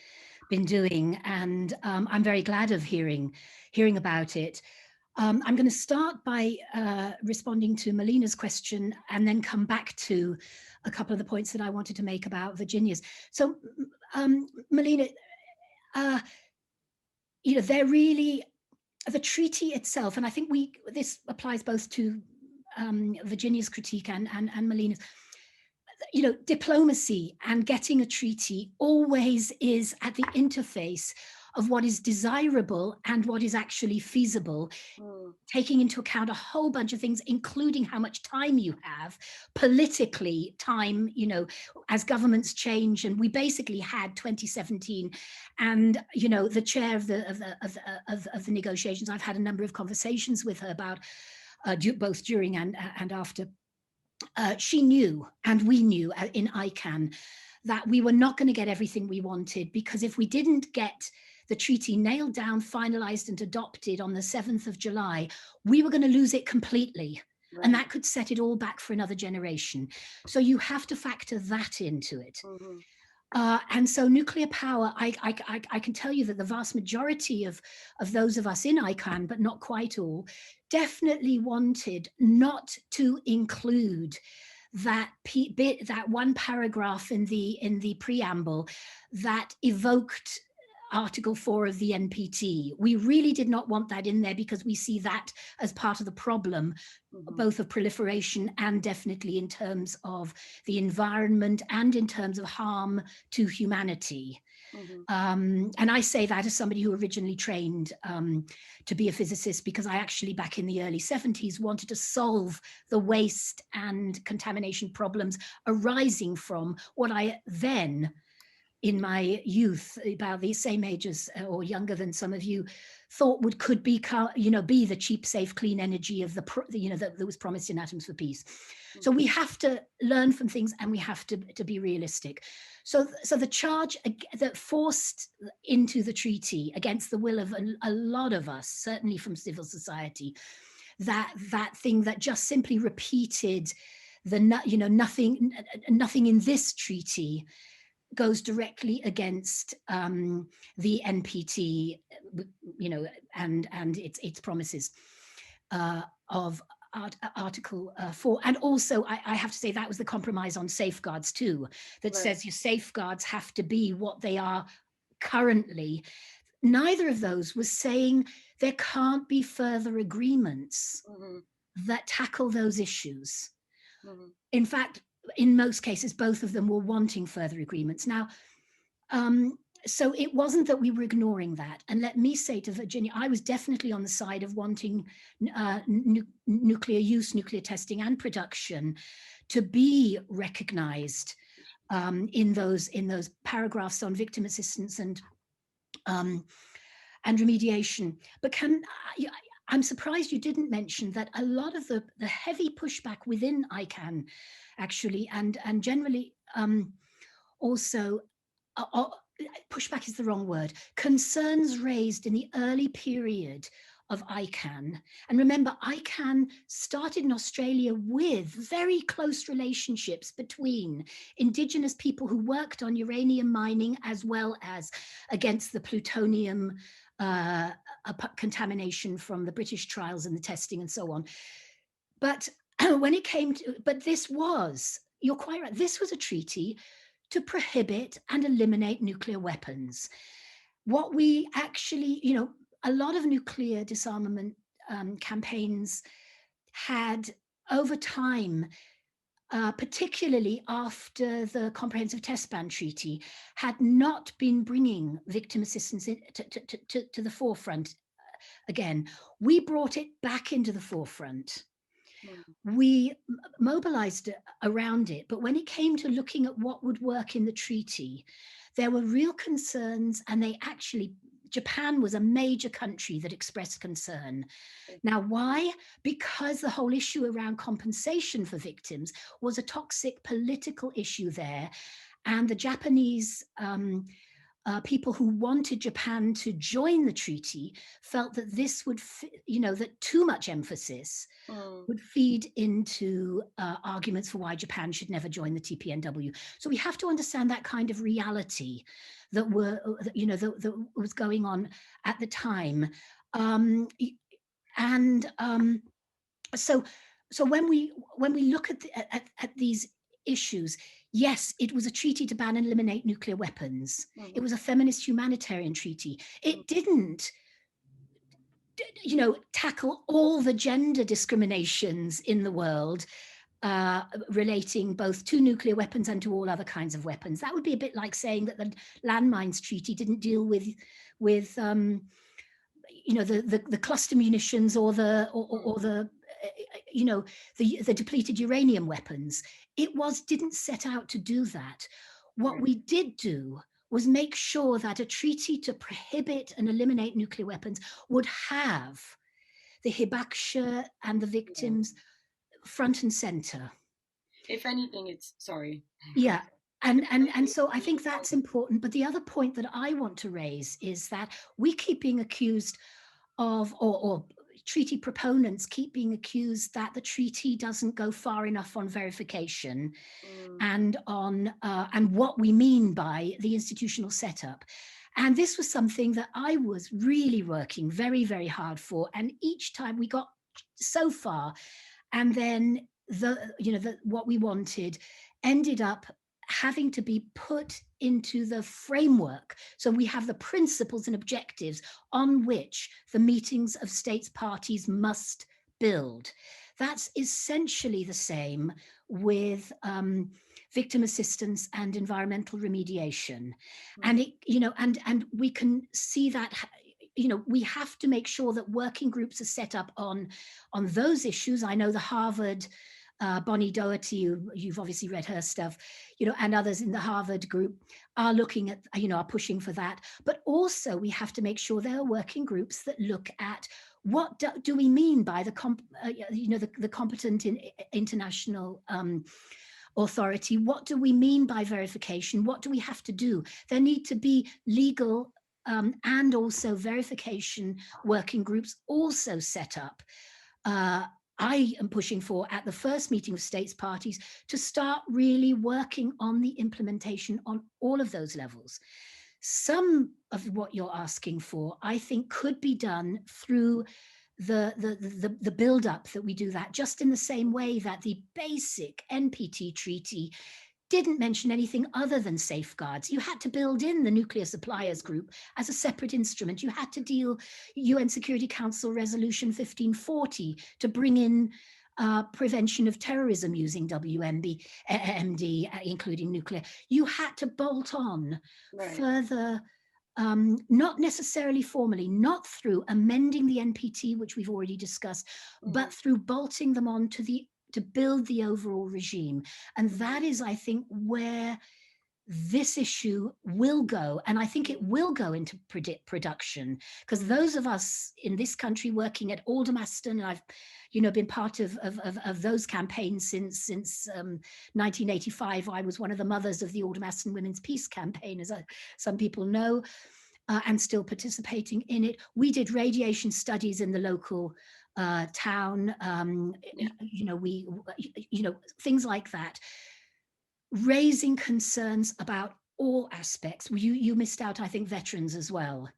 been doing, and I'm very glad of hearing about it. I'm going to start by responding to Melina's question and then come back to a couple of the points that I wanted to make about Virginia's. So, Melina, they're really, the treaty itself, and I think this applies both to Virginia's critique and Melina's, diplomacy and getting a treaty always is at the interface of what is desirable and what is actually feasible, taking into account a whole bunch of things, including how much time you have, politically time, as governments change. And we basically had 2017, and the chair of the negotiations, I've had a number of conversations with her about both during and after. She knew, and we knew in ICAN, that we were not going to get everything we wanted, because if we didn't get the treaty nailed down, finalized and adopted on the 7th of July, we were going to lose it completely. Right. And that could set it all back for another generation. So you have to factor that into it. Mm-hmm. And so nuclear power, I can tell you that the vast majority of those of us in ICAN, but not quite all, definitely wanted not to include that that one paragraph in the preamble that evoked Article 4 of the NPT. We really did not want that in there, because we see that as part of the problem, mm-hmm. both of proliferation and definitely in terms of the environment and in terms of harm to humanity. Mm-hmm. And I say that as somebody who originally trained to be a physicist, because I actually back in the early 70s wanted to solve the waste and contamination problems arising from what I then, in my youth, about the same ages or younger than some of you, thought could be the cheap, safe, clean energy of that was promised in Atoms for Peace. Mm-hmm. So we have to learn from things, and we have to be realistic. So the charge that forced into the treaty against the will of a lot of us, certainly from civil society, that thing that just simply repeated nothing in this treaty goes directly against the NPT, and its promises of Article 4. And also, I have to say, that was the compromise on safeguards too, that says your safeguards have to be what they are currently. Neither of those was saying there can't be further agreements mm-hmm. that tackle those issues. Mm-hmm. In fact, in most cases, both of them were wanting further agreements. Now, so it wasn't that we were ignoring that. And let me say to Virginia, I was definitely on the side of wanting nuclear use, nuclear testing and production to be recognized in those paragraphs on victim assistance and remediation. But I'm surprised you didn't mention that a lot of the heavy pushback within ICAN, actually, and generally also, pushback is the wrong word, concerns raised in the early period of ICAN. And remember, ICAN started in Australia with very close relationships between Indigenous people who worked on uranium mining, as well as against the plutonium contamination from the British trials and the testing and so on. But when it came to, you're quite right, this was a treaty to prohibit and eliminate nuclear weapons. What we actually, a lot of nuclear disarmament campaigns had over time, particularly after the Comprehensive Test Ban Treaty, had not been bringing victim assistance to the forefront again. We brought it back into the forefront. We mobilized around it, but when it came to looking at what would work in the treaty, there were real concerns, and Japan was a major country that expressed concern. Now, why? Because the whole issue around compensation for victims was a toxic political issue there, and the Japanese people who wanted Japan to join the treaty felt that this would, that too much emphasis would feed into arguments for why Japan should never join the TPNW. So we have to understand that kind of reality that that was going on at the time. So when we look at these issues, yes, it was a treaty to ban and eliminate nuclear weapons. It was a feminist humanitarian treaty. It didn't, tackle all the gender discriminations in the world relating both to nuclear weapons and to all other kinds of weapons. That would be a bit like saying that the landmines treaty didn't deal with the cluster munitions or the depleted uranium weapons. It didn't set out to do that. What we did do was make sure that a treaty to prohibit and eliminate nuclear weapons would have the hibakusha and the victims front and center. If anything, it's sorry. Yeah. And so I think that's important. But the other point that I want to raise is that we keep being accused of, or treaty proponents keep being accused that the treaty doesn't go far enough on verification and on and what we mean by the institutional setup. And this was something that I was really working very, very hard for. And each time we got so far, and then what we wanted ended up having to be put into the framework. So we have the principles and objectives on which the meetings of states parties must build. That's essentially the same with victim assistance and environmental remediation. And it, and we can see that, we have to make sure that working groups are set up on those issues. I know the Harvard Bonnie Doherty, you've obviously read her stuff, and others in the Harvard group are looking at, are pushing for that. But also we have to make sure there are working groups that look at what do we mean by the competent international authority? What do we mean by verification? What do we have to do? There need to be legal and also verification working groups also set up. I am pushing for, at the first meeting of states parties, to start really working on the implementation on all of those levels. Some of what you're asking for, I think, could be done through the build-up that we do that, just in the same way that the basic NPT treaty didn't mention anything other than safeguards. You had to build in the nuclear suppliers group as a separate instrument. You had to deal UN Security Council Resolution 1540 to bring in prevention of terrorism using WMD, including nuclear. You had to bolt on further, not necessarily formally, not through amending the NPT, which we've already discussed, but through bolting them on to build the overall regime. And that is, I think, where this issue will go. And I think it will go into production, because those of us in this country working at Aldermaston, and I've been part of those campaigns since 1985. I was one of the mothers of the Aldermaston Women's Peace Campaign, as some people know, and still participating in it. We did radiation studies in the local town, things like that, raising concerns about all aspects. You missed out, I think, veterans as well.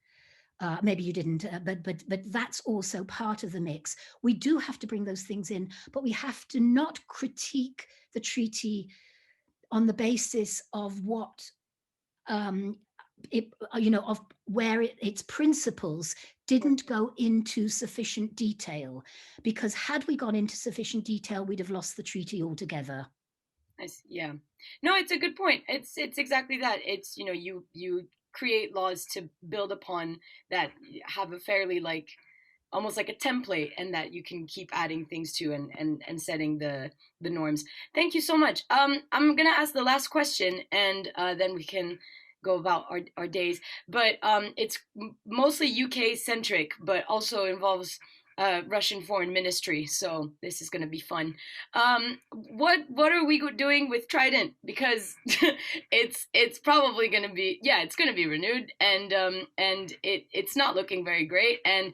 Maybe you didn't, but that's also part of the mix. We do have to bring those things in, but we have to not critique the treaty on the basis of what of where its principles didn't go into sufficient detail, because had we gone into sufficient detail, we'd have lost the treaty altogether. Yeah, no, it's a good point. It's exactly that. It's, you create laws to build upon that, have a fairly almost like a template, and that you can keep adding things to and setting the norms. Thank you so much. I'm gonna ask the last question, and then we can go about our days. But it's mostly UK centric, but also involves Russian foreign ministry, so this is going to be fun. What are we doing with Trident? Because it's probably going to be, it's going to be renewed, and it's not looking very great. And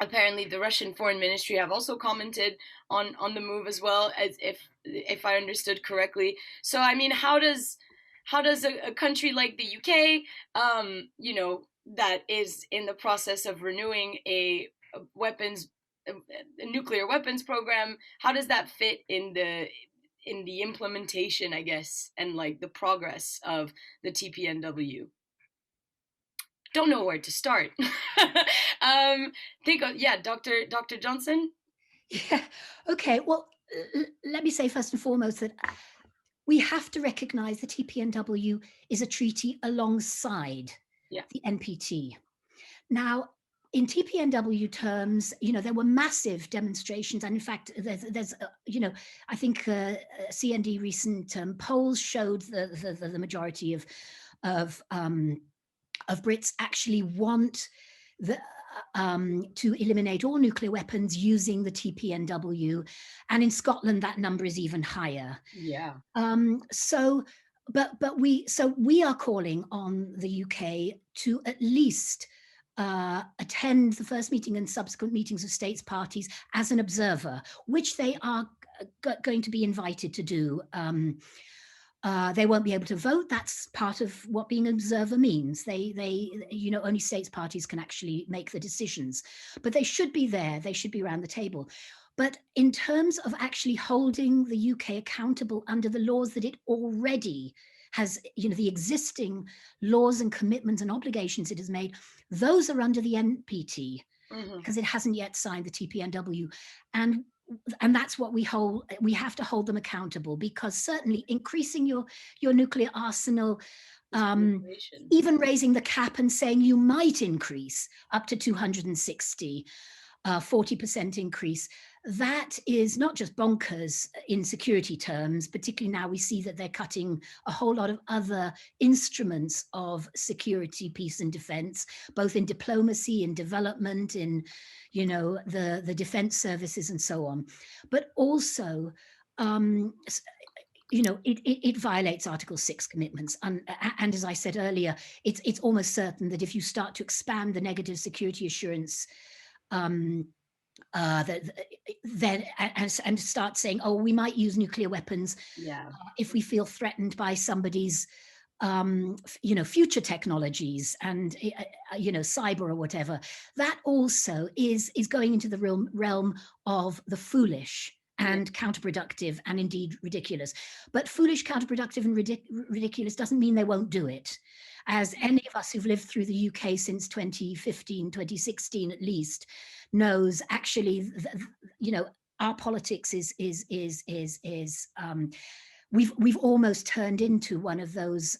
apparently the Russian foreign ministry have also commented on the move as well, as if I understood correctly. So I mean, how does a country like the UK, that is in the process of renewing a nuclear weapons program, how does that fit in the implementation, I guess, and the progress of the TPNW? Don't know where to start. Dr. Johnson. Yeah. Okay. Well, let me say first and foremost that we have to recognize the TPNW is a treaty alongside the NPT. Now, in TPNW terms, there were massive demonstrations, and in fact, there's I think CND recent polls showed the majority of Brits actually want to eliminate all nuclear weapons using the TPNW, and in Scotland that number is even higher. Yeah. We are calling on the UK to at least attend the first meeting and subsequent meetings of states parties as an observer, which they are going to be invited to do. They won't be able to vote. That's part of what being an observer means. Only states parties can actually make the decisions, but they should be there. They should be around the table. But in terms of actually holding the UK accountable under the laws that it already has, the existing laws and commitments and obligations it has made, those are under the NPT because it hasn't yet signed the TPNW. And that's what we have to hold them accountable, because certainly increasing your nuclear arsenal, even raising the cap and saying you might increase up to 260, 40% increase, that is not just bonkers in security terms, particularly now we see that they're cutting a whole lot of other instruments of security, peace and defense, both in diplomacy, in development, in the defense services and so on. But also, it violates Article 6 commitments. And as I said earlier, it's almost certain that if you start to expand the negative security assurance and start saying, oh, we might use nuclear weapons if we feel threatened by somebody's future technologies and cyber or whatever, that also is going into the realm of the foolish and counterproductive and indeed ridiculous. But foolish, counterproductive and ridiculous doesn't mean they won't do it. As any of us who've lived through the UK since 2015, 2016 at least, knows, actually, our politics is we've almost turned into one of those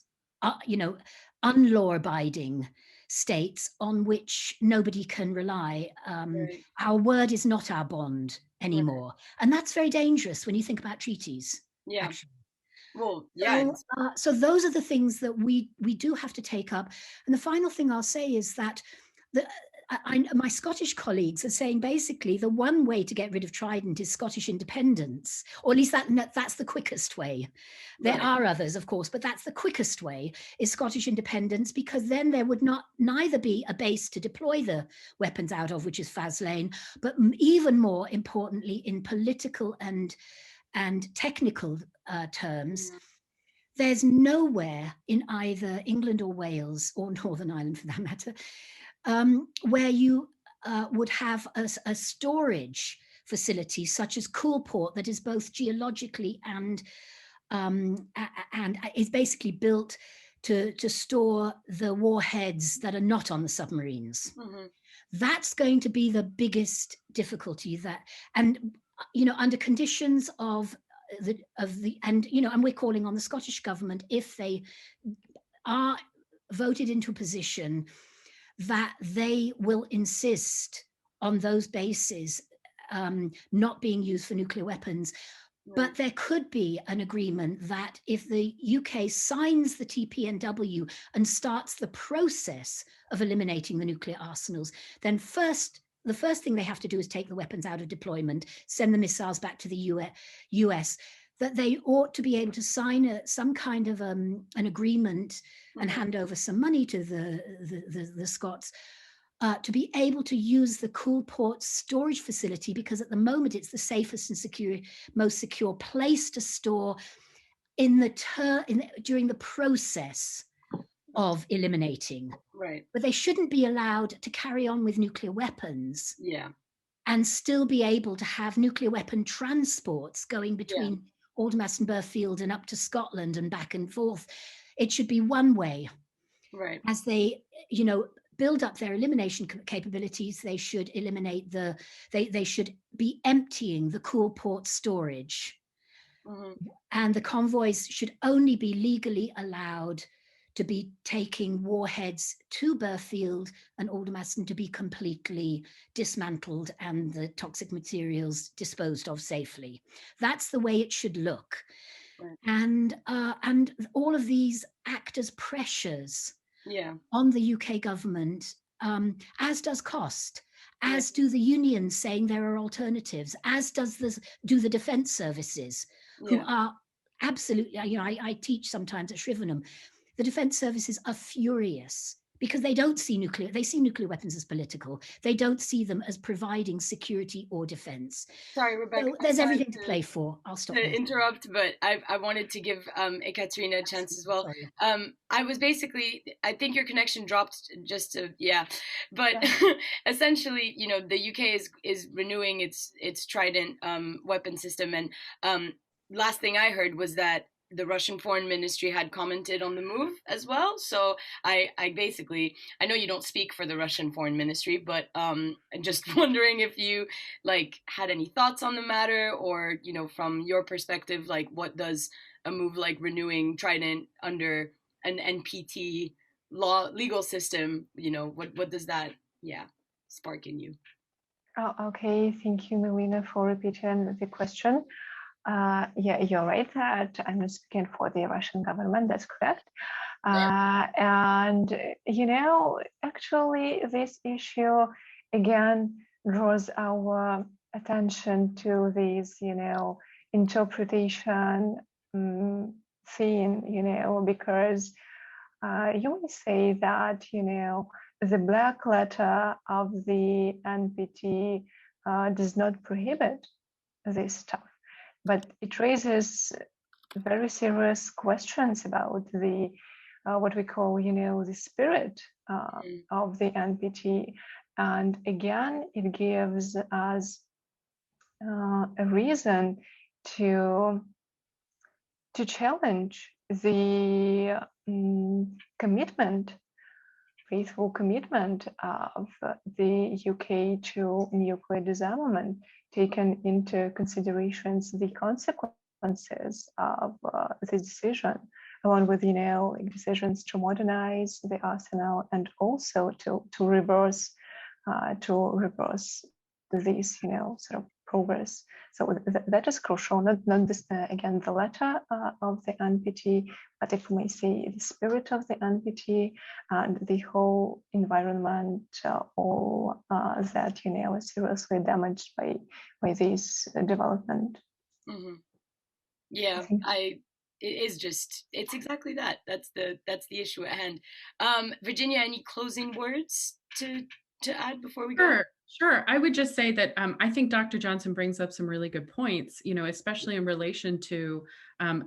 unlaw-abiding states on which nobody can rely. Right. Our word is not our bond anymore, Right. and that's very dangerous when you think about treaties. Yeah. Actually. Well, yeah. So those are the things that we do have to take up. And the final thing I'll say is that my Scottish colleagues are saying basically the one way to get rid of Trident is Scottish independence, or at least that's the quickest way. There are others, of course, but that's the quickest way, is Scottish independence, because then there would neither be a base to deploy the weapons out of, which is Faslane, but even more importantly, in political and technical terms, there's nowhere in either England or Wales, or Northern Ireland for that matter, where you would have a storage facility such as Coolport that is both geologically and is basically built to store the warheads that are not on the submarines. That's going to be the biggest difficulty, and under conditions and we're calling on the Scottish government, if they are voted into a position that they will insist on those bases not being used for nuclear weapons. But there could be an agreement that if the UK signs the TPNW and starts the process of eliminating the nuclear arsenals, then the first thing they have to do is take the weapons out of deployment, send the missiles back to the US, that they ought to be able to sign some kind of an agreement and hand over some money to the Scots to be able to use the Coolport storage facility, because at the moment it's the safest and most secure place to store during the process of eliminating. Right. But they shouldn't be allowed to carry on with nuclear weapons. Yeah. And still be able to have nuclear weapon transports going between Aldermaston and Burfield and up to Scotland and back and forth. It should be one way. Right. As they, build up their elimination capabilities, they should eliminate they should be emptying the Coolport storage. And the convoys should only be legally allowed to be taking warheads to Burfield and Aldermaston to be completely dismantled and the toxic materials disposed of safely. That's the way it should look. Right. And all of these act as pressures on the UK government as does cost, as do the unions saying there are alternatives, as do the defense services, who are absolutely, I teach sometimes at Shrivenham. The defense services are furious because they don't see they see nuclear weapons as political. They don't see them as providing security or defense. Sorry, Rebecca. So there's everything to play for. I'll stop to there. interrupt, but I wanted to give Ekaterina a chance as well. I was basically, I think your connection dropped just to, but essentially, the UK is renewing its Trident weapon system, and last thing I heard was that the Russian Foreign Ministry had commented on the move as well. So I basically, I know you don't speak for the Russian Foreign Ministry, but I'm just wondering if you had any thoughts on the matter, or, from your perspective, what does a move like renewing Trident under an NPT legal system, what does that, spark in you? Oh, okay. Thank you, Melina, for repeating the question. You're right that I'm speaking for the Russian government. That's correct. And, actually, this issue, again, draws our attention to this, interpretation theme, because you may say that, the black letter of the NPT does not prohibit this stuff. But it raises very serious questions about the what we call, the spirit of the NPT. And again, it gives us a reason to challenge the faithful commitment of the UK to nuclear disarmament, taken into considerations the consequences of the decision, along with decisions to modernize the arsenal and also to reverse this sort of progress. So that is crucial. Not this, again, the letter of the NPT, but if we may say the spirit of the NPT and the whole environment, all that is seriously damaged by this development. Mm-hmm. It's exactly that. That's the issue at hand. Virginia, any closing words to add before we go? Sure. I would just say that I think Dr. Johnson brings up some really good points, especially in relation to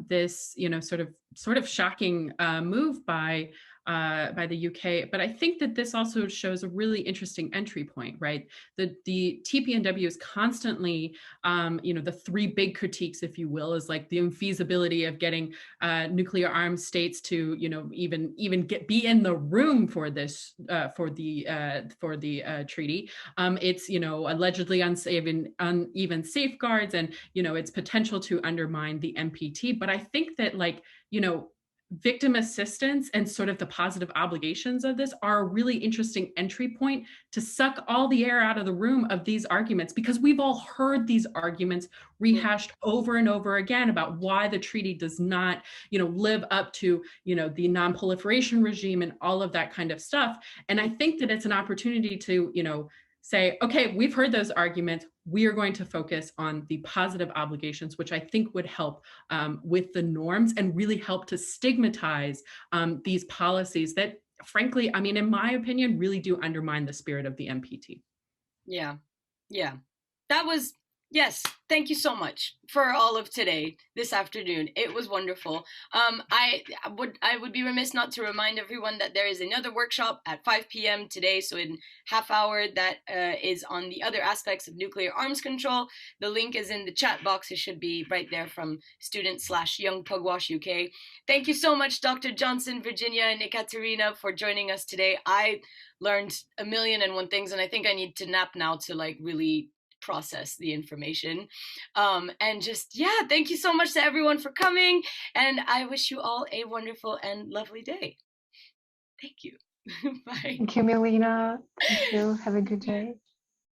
this, sort of shocking move by the UK. But I think that this also shows a really interesting entry point, right? The TPNW is constantly, the three big critiques, if you will, is like the infeasibility of getting nuclear armed states to, even be in the room for this, for the treaty. It's, allegedly uneven safeguards and, its potential to undermine the NPT. But I think that victim assistance and sort of the positive obligations of this are a really interesting entry point to suck all the air out of the room of these arguments, because we've all heard these arguments rehashed over and over again about why the treaty does not, live up to, the non-proliferation regime and all of that kind of stuff. And I think that it's an opportunity to, say, okay, we've heard those arguments. We are going to focus on the positive obligations, which I think would help with the norms and really help to stigmatize these policies that, frankly, in my opinion, really do undermine the spirit of the NPT. Yeah. That was, yes. Thank you so much for all of today, this afternoon. It was wonderful. I would be remiss not to remind everyone that there is another workshop at 5 p.m. today, so in half hour, that is on the other aspects of nuclear arms control. The link is in the chat box. It should be right there from student/young Pugwash UK. Thank you so much, Dr. Johnson, Virginia, and Ekaterina, for joining us today. I learned 1,000,001 things, and I think I need to nap now to really process the information. And just, thank you so much to everyone for coming. And I wish you all a wonderful and lovely day. Thank you. Bye. Thank you, Melina. Thank you. Have a good day.